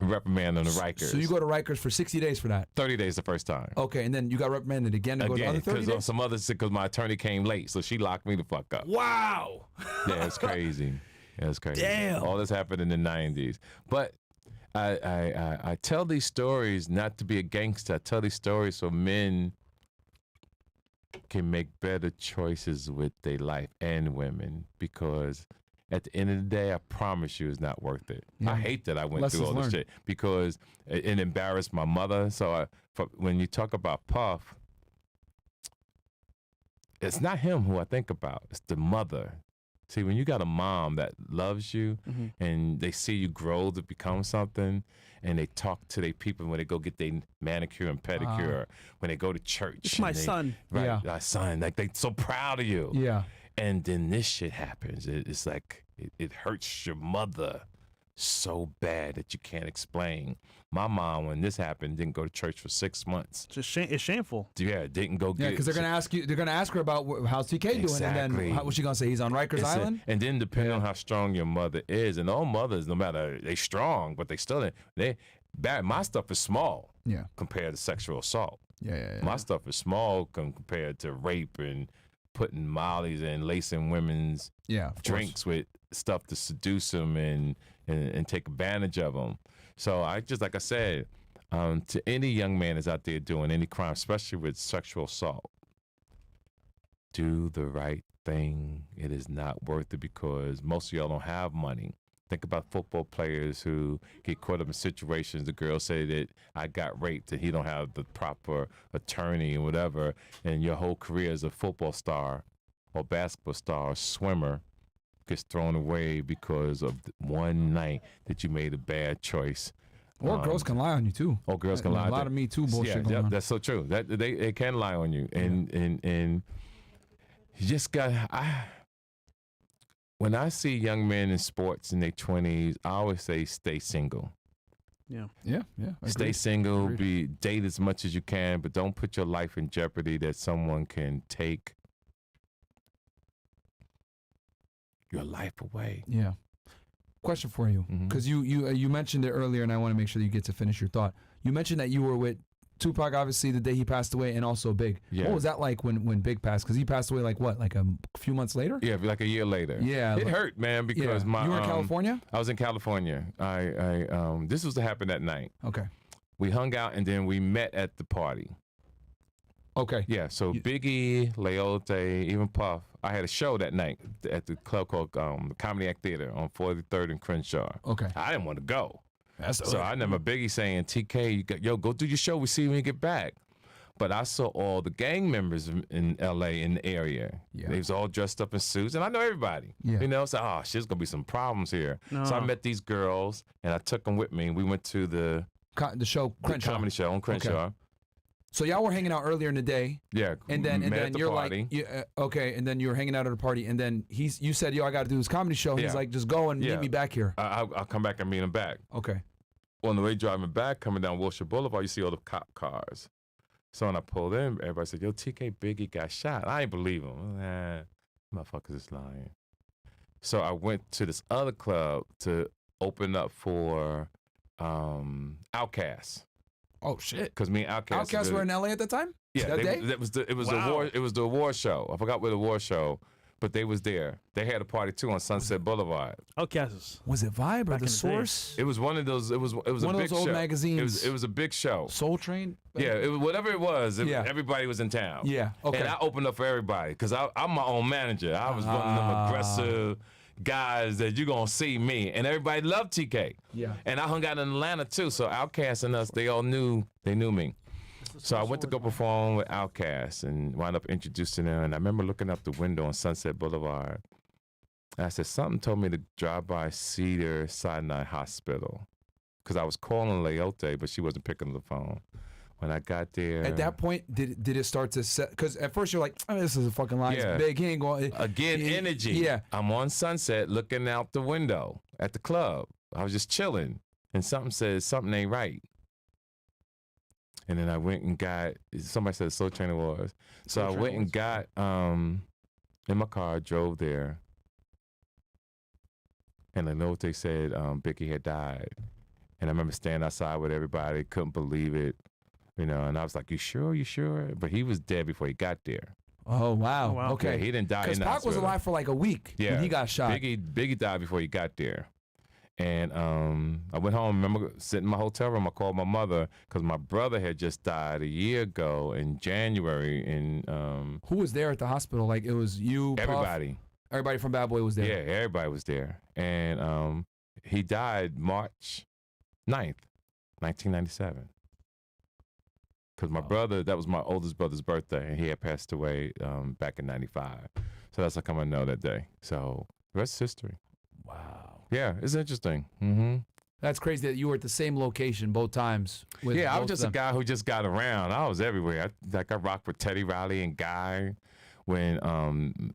reprimand on the Rikers. So you go to Rikers for 60 days for that? 30 days the first time. Okay, and then you got reprimanded again to go to other 30 days? Some others, because my attorney came late, so she locked me the fuck up. Wow. Yeah, it's crazy. Yeah, it's crazy. Damn. All this happened in the 90s. But I tell these stories not to be a gangster. I tell these stories so men can make better choices with their life and women, because at the end of the day, I promise you it's not worth it. Yeah. I hate that I went through all this shit because it embarrassed my mother. So when you talk about Puff, it's not him who I think about. It's the mother. See, when you got a mom that loves you and they see you grow to become something, and they talk to their people when they go get their manicure and pedicure, when they go to church. It's my son. Right, yeah. My son. Like, they so proud of you. Yeah. And then this shit happens. It's like, it hurts your mother so bad that you can't explain. My mom, when this happened, didn't go to church for 6 months. It's shameful. Yeah, didn't go get. Yeah, because they're gonna ask you. They're gonna ask her about how's TK doing, and then what's she gonna say? He's on Rikers Island. And then depending on how strong your mother is, and all mothers, no matter they strong, but they still bad. My stuff is small. Yeah. Compared to sexual assault. Yeah. My stuff is small compared to rape and putting mollies and lacing women's drinks with stuff to seduce them and take advantage of them. So like I said, to any young man that's out there doing any crime, especially with sexual assault, do the right thing. It is not worth it, because most of y'all don't have money. Think about football players who get caught up in situations. The girl say that I got raped and he don't have the proper attorney and whatever, and your whole career as a football star or basketball star or swimmer gets thrown away because of one night that you made a bad choice. Or girls can lie on you too. Oh, girls can lie. A lot of Me Too bullshit going on. That's so true. That they can lie on you, and you just got. When I see young men in sports in their 20s, I always say stay single. Yeah. Stay single. Date as much as you can, but don't put your life in jeopardy that someone can take your life away. Yeah. Question for you, because you mentioned it earlier, and I want to make sure that you get to finish your thought. You mentioned that you were with Tupac, obviously, the day he passed away, and also Big. Yeah. What was that like when Big passed? Because he passed away like a few months later? Yeah, like a year later. Yeah. It hurt, man, because you were in California? I was in California. This was to happen that night. Okay. We hung out, and then we met at the party. Okay. Yeah, so Biggie, Leote, even Puff. I had a show that night at the club called Comedy Act Theater on 43rd and Crenshaw. Okay. I didn't want to go. So I remember Biggie saying, TK, yo, go do your show. We see you when you get back. But I saw all the gang members in L.A. in the area. Yeah. They was all dressed up in suits, and I know everybody. Yeah. You know, so shit's gonna be some problems here. No. So I met these girls, and I took them with me. We went to the show, Crenshaw. The comedy show on Crenshaw. Okay. So y'all were hanging out earlier in the day. Yeah. And then you're party. like, okay. And then you were hanging out at a party, and then you said, yo, I got to do this comedy show. He's like, just go and meet me back here. I'll come back and meet him back. Okay. On the way driving back, coming down Wilshire Boulevard, you see all the cop cars. So when I pulled in, everybody said, yo, TK Biggie got shot. I ain't believe him. Motherfuckers is lying. So I went to this other club to open up for Outkast. Oh shit! Because me and Outkast were in LA at the time. Yeah, it was the award show. I forgot what the award show, but they was there. They had a party too on Sunset Boulevard. Outkast. Was it Vibe or The Source? It was one of those. It was one a of big those old show. magazines. It was a big show. Soul Train. Yeah, it was, whatever it was. Everybody was in town. Yeah. Okay. And I opened up for everybody because I'm my own manager. I was one of them aggressive guys that you're gonna see me, and everybody loved TK. Yeah. And I hung out in Atlanta too, so Outkast and us, they knew me. So I went to go perform with Outkast and wound up introducing them. And I remember looking up the window on Sunset Boulevard. And I said, something told me to drive by Cedars-Sinai Hospital because I was calling Leote, but she wasn't picking up the phone. When I got there, at that point, did it start to set? Because at first you're like, this is a fucking lie. Yeah. It's big. He ain't going. Again, energy. Yeah. I'm on Sunset looking out the window at the club. I was just chilling, and something said something ain't right. And then I went and got. Somebody said Soul Train Awards. So I went and got in my car, drove there, and I know what they said. Biggie had died, and I remember standing outside with everybody, couldn't believe it. You know, and I was like, you sure? You sure? But he was dead before he got there. Oh, wow. Okay. Yeah, he didn't die in the Because Pac was alive for like a week when he got shot. Biggie died before he got there. And I went home, remember sitting in my hotel room, I called my mother because my brother had just died a year ago in January. And who was there at the hospital? Like, it was you, everybody. Puff? Everybody from Bad Boy was there? Yeah, everybody was there. And he died March 9th, 1997. Because my brother, that was my oldest brother's birthday, and he had passed away back in 95. So that's how come I know that day. So the rest is history. Wow. Yeah, it's interesting. Mm-hmm. That's crazy that you were at the same location both times. I was just a guy who just got around. I was everywhere. I rocked with Teddy Riley and Guy. When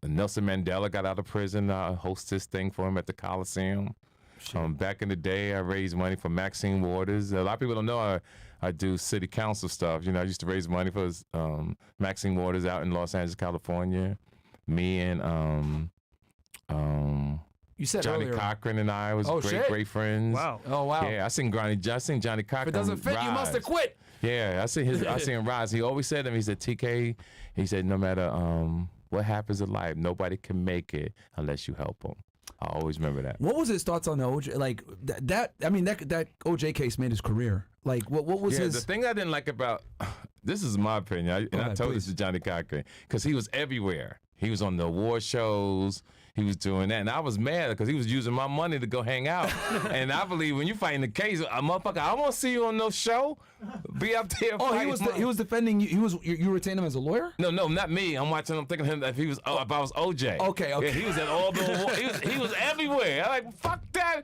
Nelson Mandela got out of prison, I hosted this thing for him at the Coliseum. Back in the day, I raised money for Maxine Waters. A lot of people don't know I do city council stuff. You know, I used to raise money for Maxine Waters out in Los Angeles, California. Me and you said Johnny earlier. Cochran and I was great friends. Wow. Oh wow. Yeah, I seen Johnny Cochran. If it doesn't fit, rise. you must have quit. Yeah, I seen him rise. He always said to me, he said, TK, he said, no matter what happens in life, nobody can make it unless you help them. I always remember that. What was his thoughts on the OJ? Like that OJ case made his career. Like what was his? The thing I didn't like about this is my opinion, I told this to Johnny Cochran because he was everywhere. He was on the award shows. He was doing that, and I was mad because he was using my money to go hang out. And I believe when you fighting the case, a motherfucker, I won't see you on no show. Be up there. Oh, he was defending you. You retained him as a lawyer? No, not me. I'm watching him, thinking him if he was if I was OJ. Okay. Yeah, he was at all the awards. He was everywhere. I'm like, fuck that.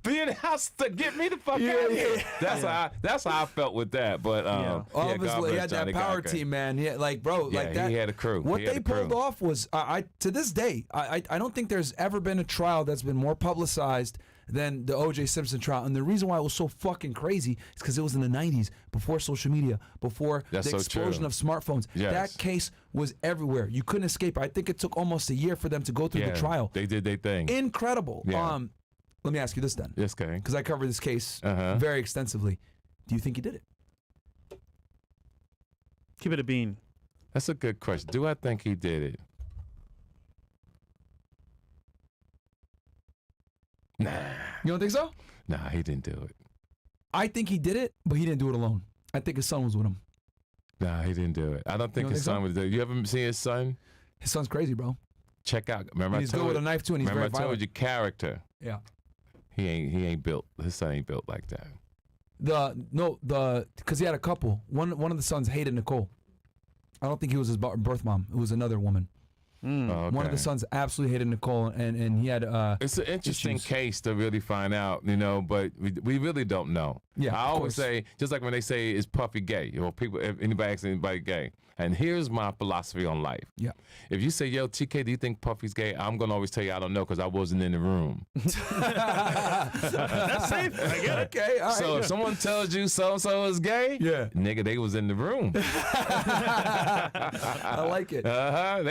Be in the house to get me the fuck out of here. That's how I felt with that. But obviously he had that power team, man. Yeah, like bro, like that. He had a crew. What they pulled off was, I to this day, I don't think there's ever been a trial that's been more publicized than the OJ Simpson trial. And the reason why it was so fucking crazy is because it was in the 90s, before social media, before the explosion of smartphones. Yes. That case was everywhere. You couldn't escape. I think it took almost a year for them to go through the trial. They did their thing. Incredible. Yeah. Let me ask you this then. Yes, okay. Because I covered this case very extensively. Do you think he did it? Keep it a bean. That's a good question. Do I think he did it? Nah. You don't think so? Nah, he didn't do it. I think he did it, but he didn't do it alone. I think his son was with him. Nah, he didn't do it. I don't think his son was there. You ever seen his son? His son's crazy, bro. Check out. Remember, he's good with a knife too, and he's very violent. I told you character. Yeah. He ain't built. His son ain't built like that. Because he had a couple. One of the sons hated Nicole. I don't think he was his birth mom. It was another woman. Okay. One of the sons absolutely hated Nicole, and he had it's an interesting issues. case to really find out, but we really don't know. Yeah, I of always course. say, just like when they say, is Puffy gay? If anybody asks anybody gay. And here's my philosophy on life. Yeah. If you say, yo, TK, do you think Puffy's gay? I'm going to always tell you I don't know because I wasn't in the room. That's safe. I get it. Okay, all right. So if someone tells you so-and-so is gay, Yeah. nigga, they was in the room. I like it. They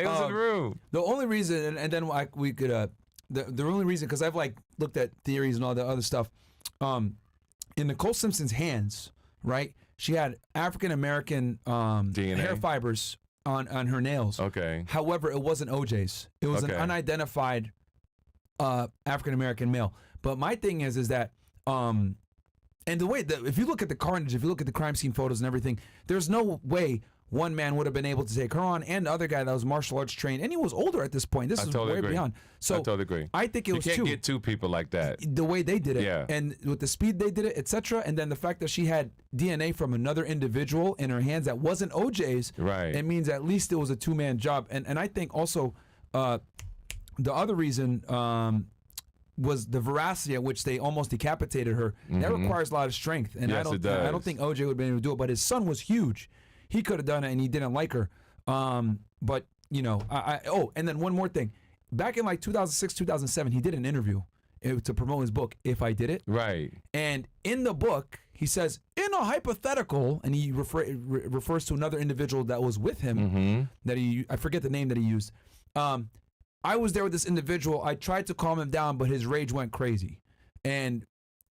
was in the room. The only reason, and then we could, the only reason, because I've looked at theories and all that other stuff. In Nicole Simpson's hands, right? She had African American hair fibers on her nails. Okay. However, it wasn't OJ's. It was an unidentified African American male. But my thing is that, and the way that if you look at the carnage, if you look at the crime scene photos and everything, there's no way one man would have been able to take her on, and the other guy that was martial arts trained, and he was older at this point. This is totally way agree. beyond. So I totally agree. I think it was You can't get two people like that. the way they did it, Yeah. and with the speed they did it, etc., and then the fact that she had DNA from another individual in her hands that wasn't OJ's, Right. it means at least it was a two-man job. And I think also the other reason was the veracity at which they almost decapitated her. That requires a lot of strength, and Yes, it does. I don't think OJ would have been able to do it. But his son was huge. He could have done it, and he didn't like her. But and then one more thing. Back in 2006, 2007, he did an interview to promote his book, If I Did It. Right. And in the book, he says, in a hypothetical, and he refers to another individual that was with him, I forget the name that he used. I was there with this individual. I tried to calm him down, but his rage went crazy. And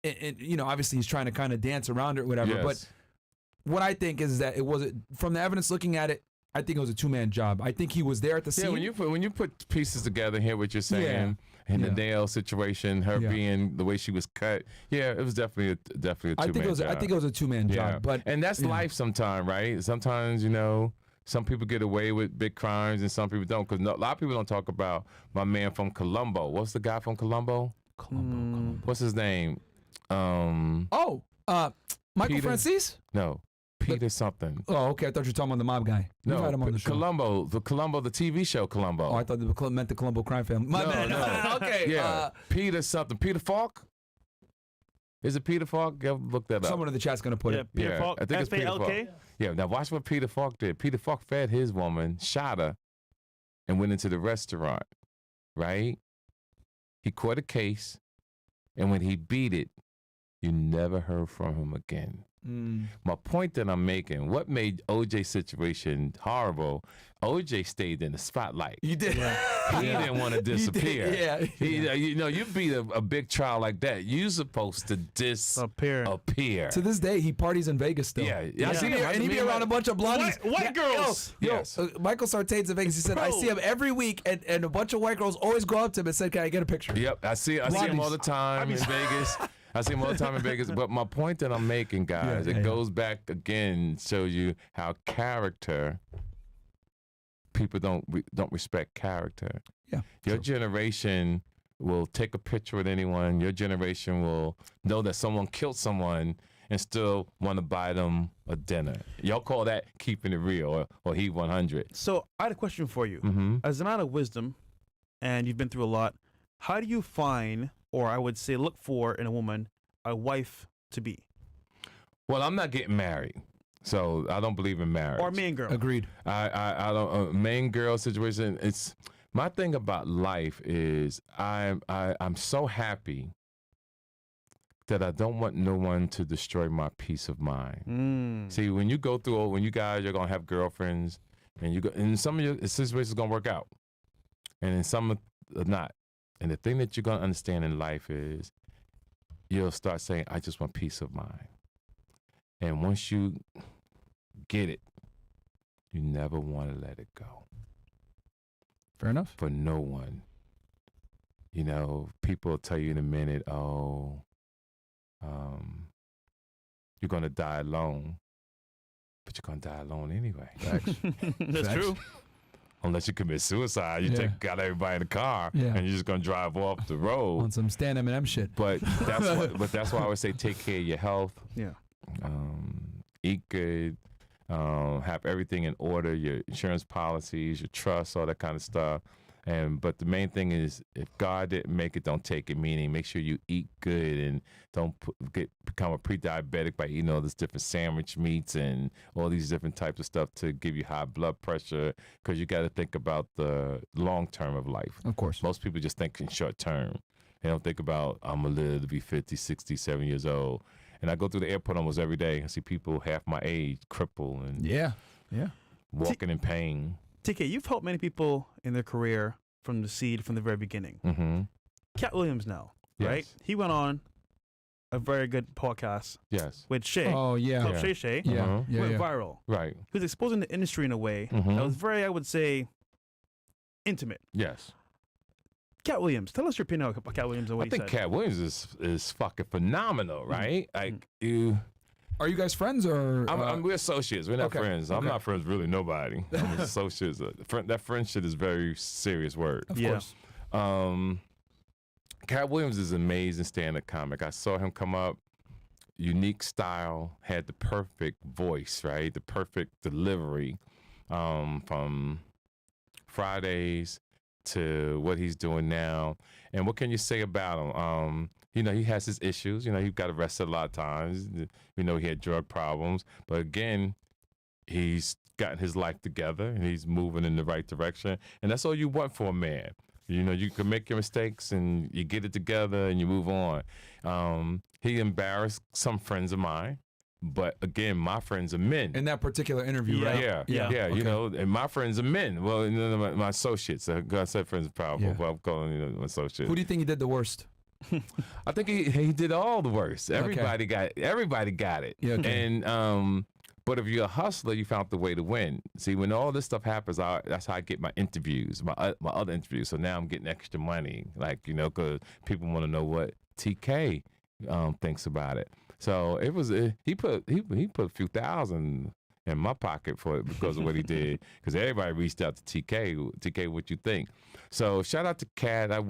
obviously he's trying to kind of dance around it or whatever. Yes. But what I think is that it was, from the evidence looking at it, I think it was a two-man job. I think he was there at the scene. Yeah, when you put pieces together, hear what you're saying, and the nail situation, her being the way she was cut. Yeah, it was definitely a two-man job. I think it was a two-man job. And that's life sometimes, right? Sometimes, some people get away with big crimes and some people don't. Because a lot of people don't talk about my man from Colombo. What's the guy from Colombo? Colombo. What's his name? Michael Peter? Francis? No. Peter something. Oh, okay. I thought you were talking about the mob guy. We've had him on the show. Colombo, the TV show Colombo. Oh, I thought it meant the Colombo crime family. My bad. No. Okay. Yeah. Peter something. Peter Falk? Is it Peter Falk? Look that up. Someone in the chat's going to put it. Peter Falk. I think it's Peter Falk. FALK? Yeah, now watch what Peter Falk did. Peter Falk fed his woman, shot her, and went into the restaurant, right? He caught a case, and when he beat it, you never heard from him again. My point that I'm making, what made OJ's situation horrible, OJ stayed in the spotlight. You did. He didn't want to disappear. Yeah. You beat a big trial like that, you're supposed to disappear. To this day, he parties in Vegas still. Yeah. I see him, and he be around a bunch of blondies. White girls. Yes. Michael Sartain's in Vegas. He said, I see him every week, and a bunch of white girls always go up to him and say, can I get a picture? Yep, I see him all the time in Vegas. I see him all the time in Vegas. But my point that I'm making, guys, it goes back again, shows you how character, people don't respect character. Yeah. Your generation will take a picture with anyone. Your generation will know that someone killed someone and still want to buy them a dinner. Y'all call that keeping it real or Heat 100. So I had a question for you. As a man of wisdom, and you've been through a lot, how do you find, or I would say look for in a woman, a wife to be? Well, I'm not getting married, so I don't believe in marriage. Or main girl. Agreed. I don't main girl situation. It's my thing about life is I'm so happy that I don't want no one to destroy my peace of mind. See, when you guys are gonna have girlfriends, and some of your situations gonna work out, and in some are not. And the thing that you're gonna understand in life is you'll start saying, I just want peace of mind. And once you get it, you never want to let it go. Fair enough. For no one. People will tell you in a minute, you're going to die alone. But you're going to die alone anyway. That's true. unless you commit suicide, you got everybody in the car and you're just gonna drive off the road on some Stan Eminem shit. But that's why I would say take care of your health. Yeah. Eat good. Have everything in order. Your insurance policies, your trusts, all that kind of stuff. But the main thing is, if God didn't make it, don't take it. Meaning, make sure you eat good and don't become a pre-diabetic by eating all this different sandwich meats and all these different types of stuff to give you high blood pressure. Because you got to think about the long term of life. Of course. Most people just think in short term. They don't think about I'm gonna live to be 50, 60, 70 years old. And I go through the airport almost every day. I see people half my age crippled and walking in pain. TK, you've helped many people in their career from the seed, from the very beginning. Mm-hmm. Cat Williams now, right? He went on a very good podcast. Yes. With Shay. Oh, yeah. Club Shay. Yeah. Went viral. Right. He was exposing the industry in a way that was very, I would say, intimate. Yes. Cat Williams, tell us your opinion about Cat Williams and what I think Cat Williams is fucking phenomenal, right? Like you. Are you guys friends or? We're associates. We're not friends. I'm not friends with really nobody. I'm associates. That friendship is a very serious word. Of course. Cat Williams is an amazing stand-up comic. I saw him come up, unique style, had the perfect voice, right? The perfect delivery, from Fridays to what he's doing now. And what can you say about him? You know, he has his issues. You know, he got arrested a lot of times. We know he had drug problems. But again, he's gotten his life together and he's moving in the right direction. And that's all you want for a man. You know, you can make your mistakes and you get it together and you move on. He embarrassed some friends of mine. But again, my friends are men. In that particular interview, right? Yeah. Okay. You know, and my friends are men. Well, you know, my associates. God said friends are powerful, but I'm calling my associates. Who do you think he did the worst? I think he did all the worst. Everybody got it. Yeah, okay. And but if you're a hustler, you found the way to win. See, when all this stuff happens, that's how I get my interviews, my other interviews. So now I'm getting extra money, like, you know, because people want to know what TK thinks about it. So it was he put a few thousand in my pocket for it because of what he did. Because everybody reached out to TK. TK, what you think? So shout out to Cat. I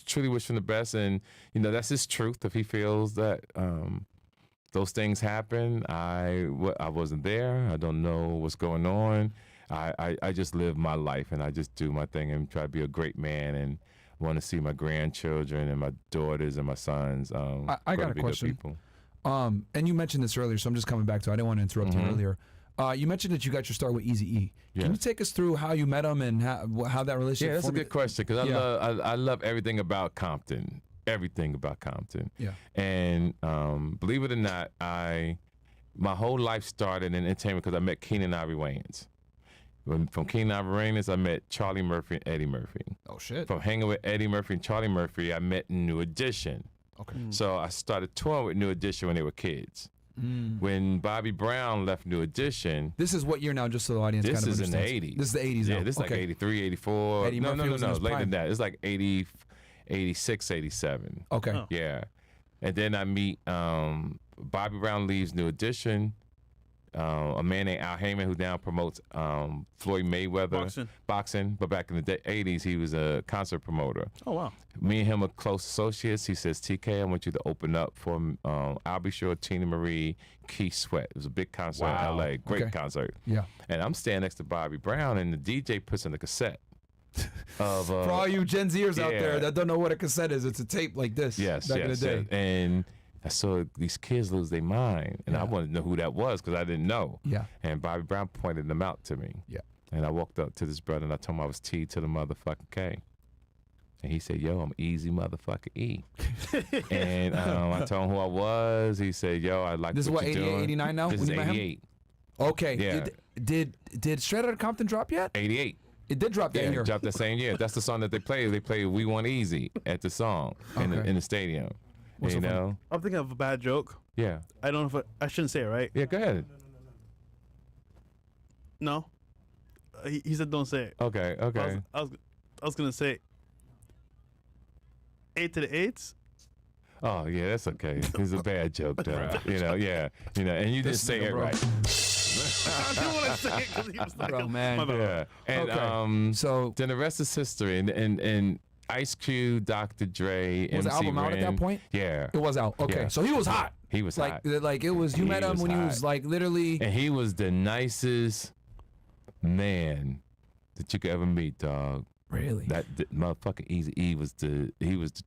truly wish him the best, and you know that's his truth. If he feels that those things happen, I wasn't there. I don't know what's going on. I just live my life and I just do my thing and try to be a great man and want to see my grandchildren and my daughters and my sons. I got a question. And you mentioned this earlier, so I'm just coming back to it. I didn't want to interrupt you earlier. You mentioned that you got your start with Eazy-E. Can you take us through how you met him and how that relationship? Yeah, that's a good question because I love everything about Compton. Everything about Compton. Yeah. And believe it or not, my whole life started in entertainment because I met Keenan Ivory Wayans. From Keenan Ivory Wayans, I met Charlie Murphy and Eddie Murphy. Oh shit. From hanging with Eddie Murphy and Charlie Murphy, I met New Edition. Okay. So I started touring with New Edition when they were kids. When Bobby Brown left New Edition. This is what year now, just so the audience kind of understands? This is in the 80s. This is the 80s now. Yeah, this is like 83, 84. Eddie Murphy was in his later prime. than that. It's like 80, 86, 87. Okay. Oh. Yeah. And then I meet Bobby Brown leaves New Edition. A man named Al Heyman who now promotes Floyd Mayweather boxing. But back in the 80s, he was a concert promoter. Oh, wow. Me and him are close associates. He says, TK, I want you to open up for I'll Be Sure, Tina Marie, Keith Sweat. It was a big concert in LA. Great concert. Yeah. And I'm standing next to Bobby Brown, and the DJ puts in a cassette. Of, for all you Gen Zers out there that don't know what a cassette is, it's a tape like this. Yes, back in the day. And I saw these kids lose their mind, and I wanted to know who that was because I didn't know. Yeah. And Bobby Brown pointed them out to me. Yeah. And I walked up to this brother and I told him I was T to the motherfucking K. And he said, yo, I'm Easy motherfucking E. And I told him who I was. He said, yo, I like this what you're doing. This is what, 88, 89 now? This is 88. Okay. Yeah. Did Straight Outta Compton drop yet? 88. It did drop that year. Yeah, it dropped that same year. That's the song that they played. They played We Want Easy at the song in the stadium. What's you so know? funny? I'm thinking of a bad joke. Yeah. I don't know if I shouldn't say it, right? Yeah, go ahead. No. He said don't say it. Okay. I was gonna say 8 to the 8s. Oh yeah, that's okay. It's a bad joke though. You know, and you didn't say it right. I didn't want to say it because he was like, Bro, man. Yeah. And So then the rest is history. And Ice Cube, Dr. Dre, was MC the album out at that point? Yeah. It was out. Okay, Yeah. so he was hot. He was hot. Like it was. You He met him was when he hot. was like literally. And he was the nicest man that you could ever meet, dog. Really? That motherfucking Eazy-E was the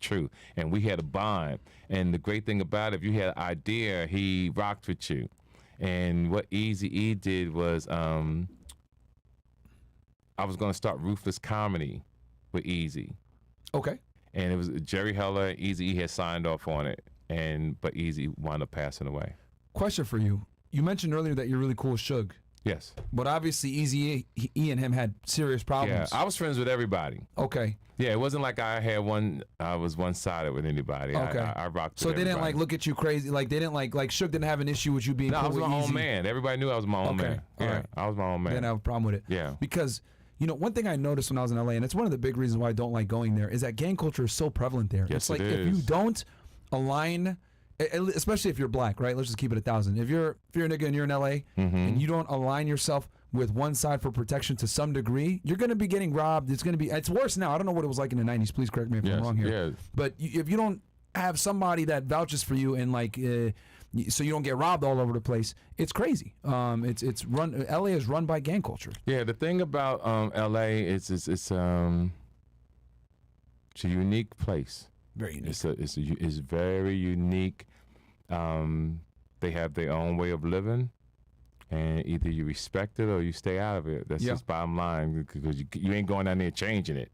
truth, and we had a bond. And the great thing about it, if you had an idea, he rocked with you. And what Eazy-E did was, I was gonna start Ruthless Comedy with Eazy, Okay. and it was Jerry Heller and Eazy-E had signed off on it, but Eazy wound up passing away. Question for you. You mentioned earlier that you're really cool with Suge, Yes. but obviously Eazy-E and him had serious Yeah, problems. I was friends with everybody. Okay. Yeah, it wasn't like I was one-sided with anybody. Okay. I rocked with So they didn't everybody. like look at you crazy. Like they didn't like Suge didn't have an issue with you being No, cool I was with my own Eazy. man. Everybody knew I was my own Okay, man. all Yeah, right. I was my own They man. didn't have a problem with it. Yeah. Because one thing I noticed when I was in LA, and it's one of the big reasons why I don't like going there, is that gang culture is so prevalent there. Yes, it's like it if you is. don't align, especially if you're black, right? Let's just keep it 1,000. If you're a nigga and you're in LA Mm-hmm. and you don't align yourself with one side for protection to some degree, you're going to be getting robbed. It's worse now. I don't know what it was like in the 90s. Please correct me if I'm wrong here. Yeah. But if you don't have somebody that vouches for you and so you don't get robbed all over the place, it's crazy. It's run. LA is run by gang culture. Yeah, the thing about LA is it's a unique place. Very unique. It's very unique. They have their own way of living, and either you respect it or you stay out of it. That's just bottom line, because you ain't going down there changing it.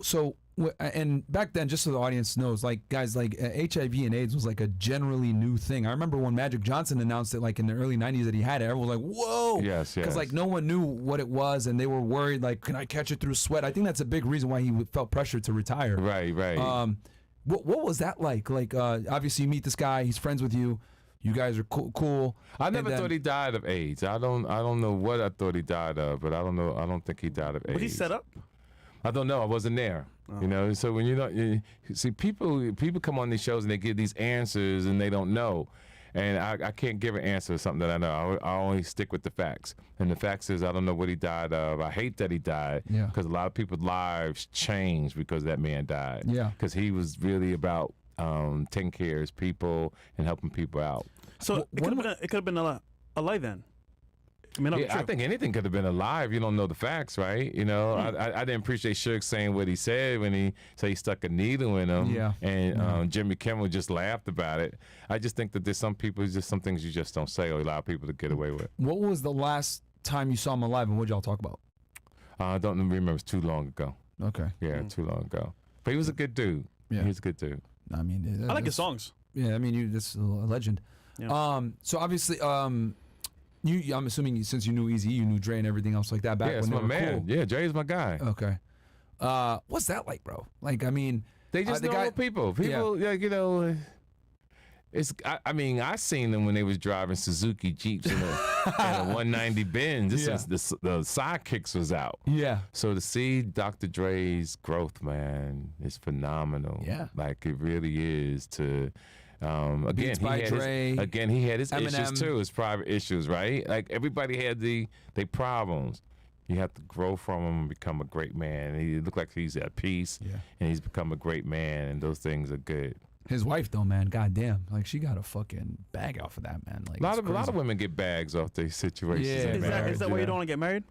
So and back then, just so the audience knows, like guys, like HIV and AIDS was like a generally new thing. I remember when Magic Johnson announced it, like in the early '90s, that he had it. Everyone was like, "Whoa!" Yes. Because like no one knew what it was, and they were worried, like, can I catch it through sweat? I think that's a big reason why he felt pressured to retire. Right. What was that like? Like, obviously, you meet this guy. He's friends with you. You guys are cool. I never thought he died of AIDS. I don't know what I thought he died of, but I don't know. I don't think he died of AIDS. Was he set up? I don't know. I wasn't there. So when you see people come on these shows and they give these answers and they don't know, and I can't give an answer to something that I know. I only stick with the facts, and the facts is I don't know what he died of. I hate that he died because a lot of people's lives changed because that man died. Yeah, because he was really about taking care of his people and helping people out. So it could have been a lie then. I mean, I think anything could have been a lie if you don't know the facts, right? I didn't appreciate Suge saying what he said when he said he stuck a needle in him. Yeah. And Jimmy Kimmel just laughed about it. I just think that there's some things you just don't say or allow people to get away with. What was the last time you saw him alive, and what y'all talk about? I don't remember. It was too long ago. Okay. Yeah, too long ago. But he was a good dude. Yeah. He was a good dude. I mean, I like his songs. Yeah, I mean, that's a legend. Yeah. So obviously, I'm assuming since you knew Eazy, you knew Dre and everything else like that back Yeah, when that's they my were man. cool. Yeah, Dre's my guy. Okay. What's that like, bro? Like, I mean, They just the normal guy- people. People, it's. I mean, I seen them when they was driving Suzuki Jeeps in a 190 Benz. This is the sidekicks was out. Yeah. So to see Dr. Dre's growth, man, is phenomenal. Yeah. Like it really is. To again, Beats by Dre, he had his issues Eminem. too, his private issues, right? Like everybody had their problems. You have to grow from him and become a great man. He looked like he's at peace, and he's become a great man, and those things are good. His wife though, man, goddamn, like she got a fucking bag off of that, man. Like A lot of women get bags off their situations. Yeah. in marriage, Is that why you don't want to get married?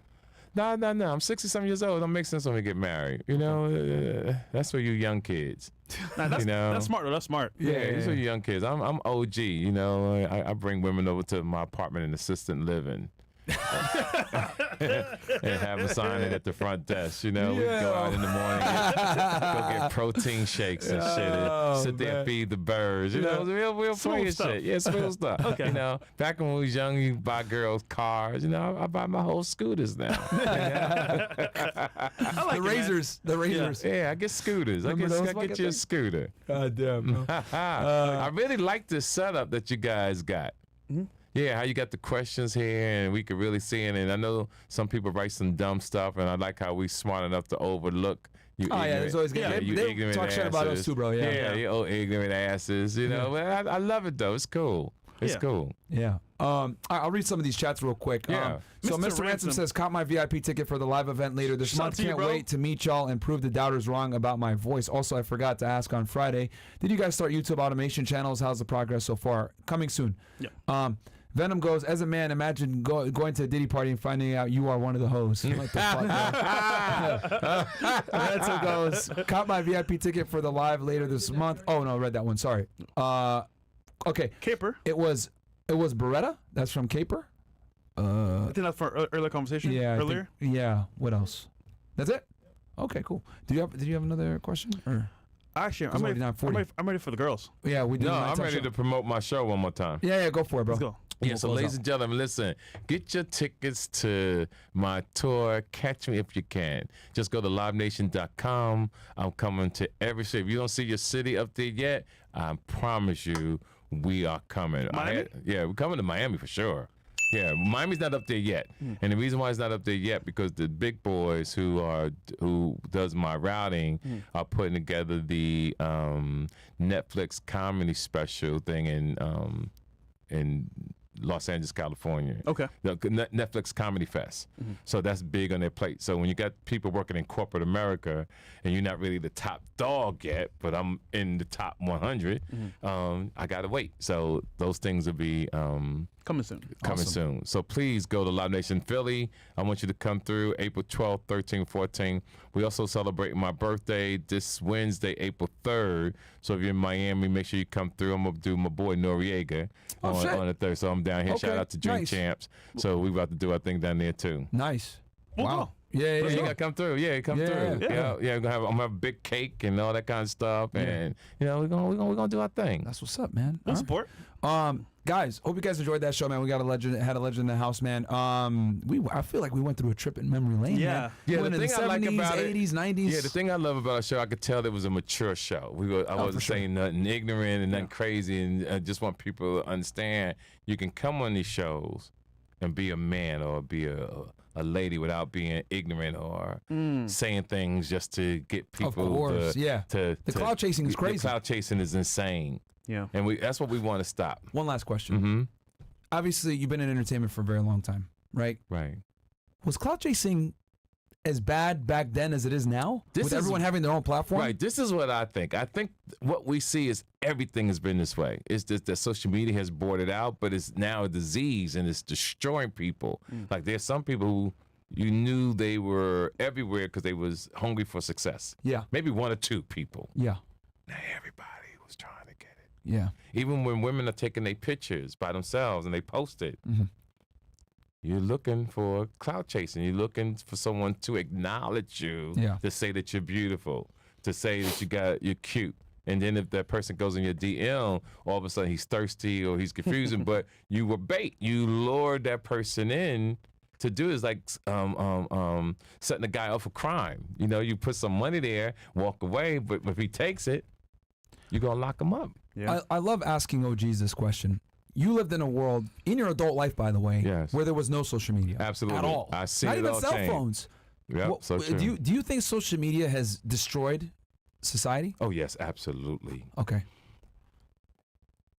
No. I'm 60-something years old. It don't make sense when we get married. That's for you young kids. Nah, that's, that's smart though. That's smart. Yeah, these are young kids. I'm OG. I bring women over to my apartment in assisted living. And have them sign it at the front desk. We go out in the morning, go get protein shakes and shit, and sit there and feed the birds. Real player shit. Yeah, smooth stuff. Okay. Back when we was young, you buy girls cars. I buy my whole scooters now. I like the razors. The razors. Yeah, I get scooters. I Remember those get fucking you a things? scooter. God damn. I really like the setup that you guys got. Yeah, how you got the questions here, and we could really see it. And I know some people write some dumb stuff, and I like how we smart enough to overlook you. Oh yeah, there's always good. you They ignorant talk shit about us asses. too, bro. Yeah. you old ignorant asses. But I love it though. It's cool. It's cool. Yeah. I'll read some of these chats real quick. Yeah. So Mr. Mr. Ransom says, caught my VIP ticket for the live event later this month. Can't wait to meet y'all and prove the doubters wrong about my voice. Also, I forgot to ask on Friday, did you guys start YouTube automation channels? How's the progress so far? Coming soon. Yeah. Venom goes, as a man, imagine going to a Diddy party and finding out you are one of the hosts. What the fuck? Ransom goes, caught my VIP ticket for the live later this month. Oh, no, I read that one. Sorry. Okay. Caper. It was Beretta. That's from Caper. I think that's for earlier conversation. Yeah. Earlier. Yeah. What else? That's it. Okay. Cool. Did you have another question? Or? Actually, I'm ready for the girls. Yeah, we do. No, I'm ready to promote my show one more time. Yeah, go for it, bro. Let's go. Yeah, so ladies and gentlemen, listen, get your tickets to my tour, Catch Me If You Can. Just go to livenation.com. I'm coming to every city. If you don't see your city up there yet, I promise you we are coming. Miami? We're coming to Miami for sure. Yeah, Miami's not up there yet. And the reason why it's not up there yet, because the big boys who does my routing are putting together the Netflix comedy special thing in Los Angeles, California. Okay. The Netflix Comedy Fest. So that's big on their plate. So when you got people working in corporate America and you're not really the top dog yet, but I'm in the top 100, I got to wait. So those things will be coming soon. Coming soon. So please go to Live Nation Philly. I want you to come through April 12th, 13th, 14th. We also celebrate my birthday this Wednesday, April 3rd. So if you're in Miami, make sure you come through. I'm going to do my boy Noriega on the 3rd. So I'm down here. Okay. Shout out to Drink Champs. So we about to do our thing down there too. Nice. Wow. Yeah, You gotta come through. Yeah, come through. Yeah. I'm gonna have a big cake and all that kind of stuff, and we're gonna do our thing. That's what's up, man. We'll support. Guys, hope you guys enjoyed that show, man. We got a legend in the house, man. I feel like we went through a trip in memory lane. Yeah. Man. Yeah, we went the in thing the I like 70s, about 80s, 90s. Yeah, the thing I love about our show, I could tell it was a mature show. I wasn't saying nothing ignorant and nothing crazy, and I just want people to understand you can come on these shows and be a man or be a lady without being ignorant or saying things just to get people. Of course, the clout chasing is crazy. The clout chasing is insane. Yeah. And that's what we want to stop. One last question. Obviously, you've been in entertainment for a very long time, right? Right. Was clout chasing as bad back then as it is now? With everyone having their own platform? Right. This is what I think. I think what we see is everything has been this way. It's just that social media has brought it out, but it's now a disease and it's destroying people. Like there's some people who you knew they were everywhere because they was hungry for success. Yeah. Maybe one or two people. Yeah. Now everybody was trying to get it. Yeah. Even when women are taking their pictures by themselves and they post it, you're looking for clout chasing. You're looking for someone to acknowledge you, to say that you're beautiful, to say that you're cute. And then if that person goes in your DM, all of a sudden he's thirsty or he's confusing, but you were bait. You lured that person in to do is like setting a guy up for crime. You know, you put some money there, walk away, but if he takes it, you're going to lock him up. Yeah. I love asking OGs this question. You lived in a world, in your adult life, by the way, where there was no social media. Absolutely. At all. I see Not it even all cell change. phones. Yep, so true. Do you think social media has destroyed society? Oh, yes, absolutely. Okay.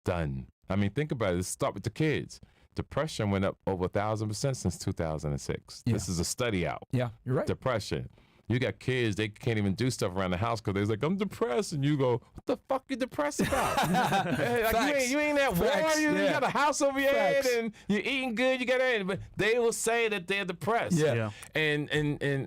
Done. I mean, think about it. Let's start with the kids. Depression went up over 1,000% since 2006. Yeah. This is a study out. Yeah, you're right. Depression. You got kids, they can't even do stuff around the house because they're like, I'm depressed. And you go, what the fuck you depressed about? Like, you ain't at war. You got a house over your head and you're eating good. You got everything. But they will say that they're depressed. Yeah. And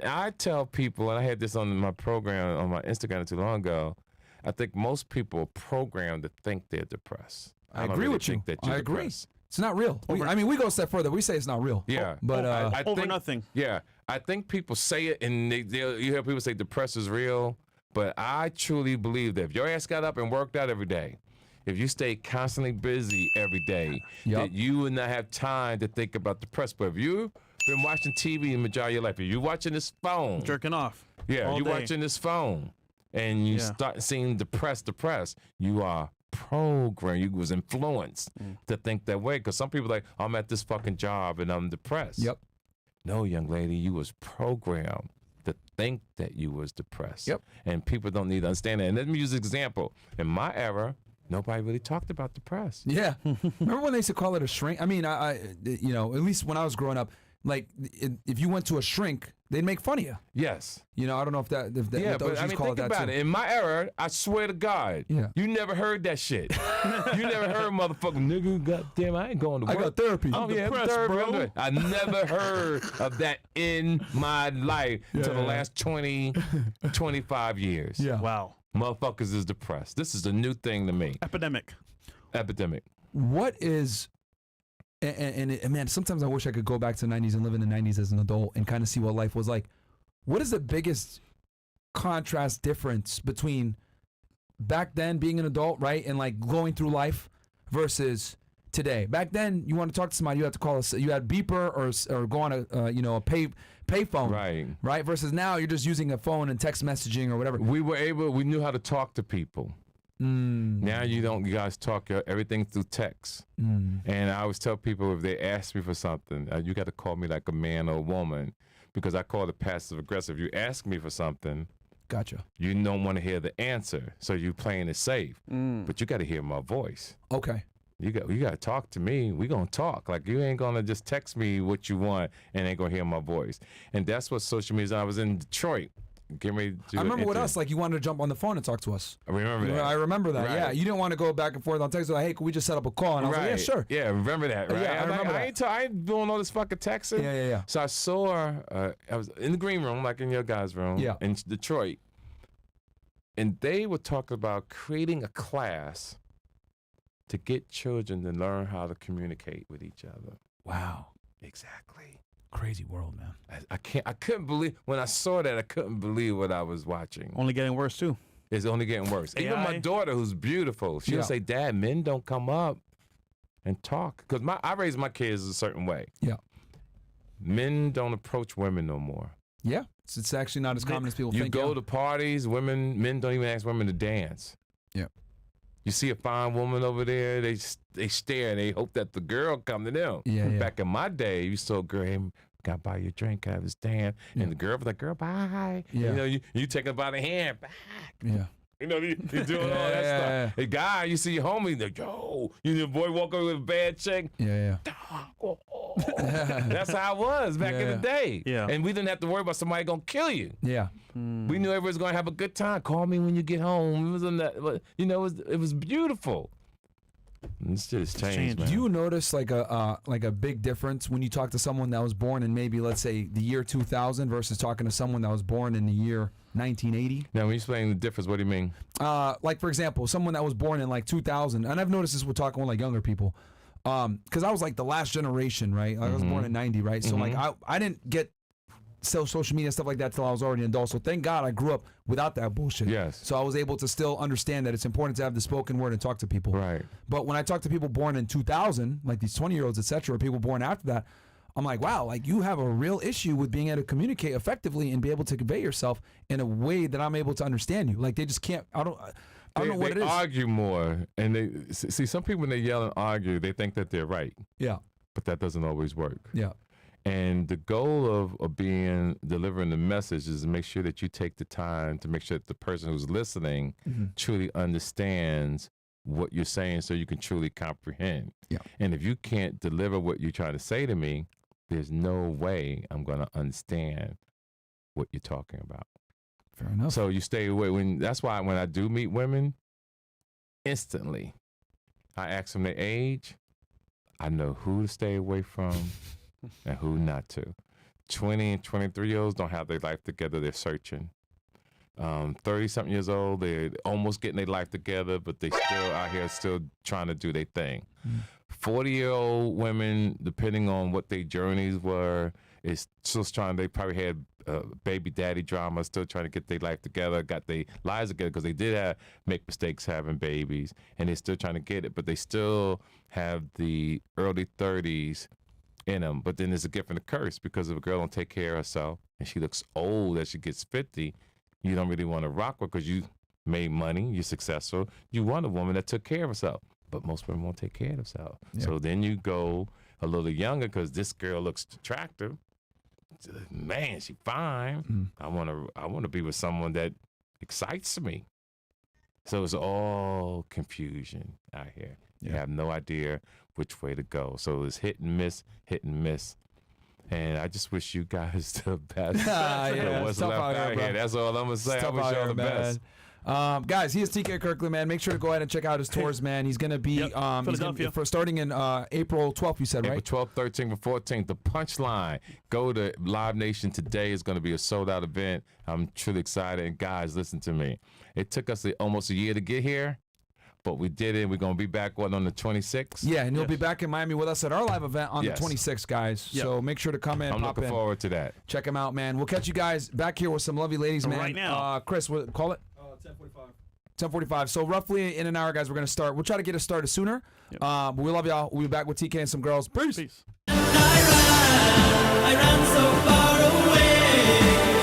I tell people, and I had this on my program on my Instagram not too long ago, I think most people are programmed to think they're depressed. I agree with you. That you're I agree. depressed. It's not real. We go a step further. We say it's not real. Yeah. But I over think, nothing. Yeah. I think people say it and you hear people say depression is real, but I truly believe that if your ass got up and worked out every day, if you stay constantly busy every day, that you would not have time to think about depression. But if you've been watching TV the majority of your life, if you're watching this phone. Jerking off. Yeah, all you're day. watching this phone and you start seeing depressed, you are programmed, you was influenced to think that way. Because some people are like, I'm at this fucking job and I'm depressed. Yep. No, young lady, you was programmed to think that you was depressed. Yep. And people don't need to understand that. And let me use an example. In my era, nobody really talked about the press. Yeah. Remember when they used to call it a shrink? I mean, I you know, at least when I was growing up, like if you went to a shrink, they'd make fun of you. Yes. You know, I don't know if that yeah, but I mean, think about it. In my era, I swear to God, you never heard that shit. You never heard motherfucking nigga, goddamn, I ain't going to work. I got therapy. I'm depressed, bro. I never heard of that in my life till the last 20, 25 years. Yeah. Wow. Motherfuckers is depressed. This is a new thing to me. Epidemic. What is... And man, sometimes I wish I could go back to the 90s and live in the 90s as an adult and kind of see what life was like. What is the biggest contrast difference between back then being an adult, right, and like going through life versus today? Back then, you want to talk to somebody, you had to call us. You had beeper or go on a a pay phone, right. Versus now, you're just using a phone and text messaging or whatever. We knew how to talk to people. Now you guys talk everything through text. And I always tell people if they ask me for something, you got to call me like a man or a woman, because I call it passive aggressive. You ask me for something, gotcha. You don't want to hear the answer, so you playing it safe. But you got to hear my voice. Okay. You got to talk to me. We gonna talk. Like, you ain't gonna just text me what you want and ain't gonna hear my voice. And that's what social media is. I was in Detroit. I remember with us, like, you wanted to jump on the phone and talk to us. I remember that. I remember that. Right. Yeah, you didn't want to go back and forth on text. Like, hey, can we just set up a call? And I was like, yeah, sure. Yeah, remember that, right? Yeah, I remember that. I ain't doing all this fucking texting. Yeah. So I saw, I was in the green room, like in your guys' room, in Detroit, and they were talking about creating a class to get children to learn how to communicate with each other. Wow. Exactly. Crazy world, man. I couldn't believe, when I saw that, I couldn't believe what I was watching. Only getting worse, too. It's only getting worse. AI. Even my daughter, who's beautiful, she'll say, Dad, men don't come up and talk. Because I raised my kids a certain way. Yeah. Men don't approach women no more. Yeah. It's actually not as common as people think. You go to parties, men don't even ask women to dance. Yeah. You see a fine woman over there, they stare and they hope that the girl come to them. Yeah. Back in my day, you saw a girl, hey, gotta buy you a drink, have this dance. And the girl was like, girl, bye. Yeah. You know, you take her by the hand, back. Yeah. You know, you doing all that stuff. A guy, you see your homie, like, yo, your boy walk over with a bad chick. Yeah. That's how it was back in the day. Yeah. And we didn't have to worry about somebody gonna kill you. Yeah. We knew everybody was gonna have a good time. Call me when you get home. It was in that, you know, it was beautiful. It's just changed, man. Do you notice like a big difference when you talk to someone that was born in maybe, let's say, the year 2000 versus talking to someone that was born in the year 1980? Now, when you explain the difference, what do you mean? Like, for example, someone that was born in like 2000, and I've noticed this with talking with like younger people, because I was like the last generation, right? I was born in 90, right? So like I didn't get social media and stuff like that till I was already an adult. So thank God I grew up without that bullshit. Yes. So I was able to still understand that it's important to have the spoken word and talk to people. Right. But when I talk to people born in 2000, like these 20-year-olds, etc., people born after that, I'm like, wow, like you have a real issue with being able to communicate effectively and be able to convey yourself in a way that I'm able to understand you. Like they just can't. I don't know what it is. They argue more, and they see some people when they yell and argue, they think that they're right. Yeah. But that doesn't always work. Yeah. And the goal of delivering the message is to make sure that you take the time to make sure that the person who's listening truly understands what you're saying so you can truly comprehend. Yeah. And if you can't deliver what you're trying to say to me, there's no way I'm going to understand what you're talking about. Fair enough. So you stay away. That's why when I do meet women, instantly, I ask them their age. I know who to stay away from and who not to. 20 and 23-year-olds don't have their life together. They're searching. 30-something years old, they're almost getting their life together, but they still out here still trying to do their thing. 40-year-old women, depending on what their journeys were, is still trying. They probably had baby daddy drama, still trying to get their life together, got their lives together, because they did make mistakes having babies, and they're still trying to get it, but they still have the early 30s in them. But then there's a gift and a curse, because if a girl don't take care of herself and she looks old as she gets 50, you don't really want to rock her because you made money, you're successful. You want a woman that took care of herself. But most women won't take care of themselves. Yeah. So then you go a little younger because this girl looks attractive. Man, she fine. I want to be with someone that excites me. So it's all confusion out here. You have no idea which way to go. So it's hit and miss, hit and miss. And I just wish you guys the best. What's left out here? That's all I'm going to say. I wish y'all the best. Guys, he is TK Kirkland, man. Make sure to go ahead and check out his tours, man. He's going to be for starting in April 12th, you said, right? April 12th, 13th, and 14th. The Punchline. Go to Live Nation today. It's going to be a sold-out event. I'm truly excited. And, guys, listen to me. It took us almost a year to get here. But we did it. We're going to be back, on the 26th? Yeah, and you'll be back in Miami with us at our live event on the 26th, guys. Yep. So make sure to come in. I'm looking forward to that. Check them out, man. We'll catch you guys back here with some lovely ladies, man. Right now. Chris, call it? 10:45. 10:45. So roughly in an hour, guys, we're going to start. We'll try to get it started sooner. Yep. But we love y'all. We'll be back with TK and some girls. Peace. I ran so far away.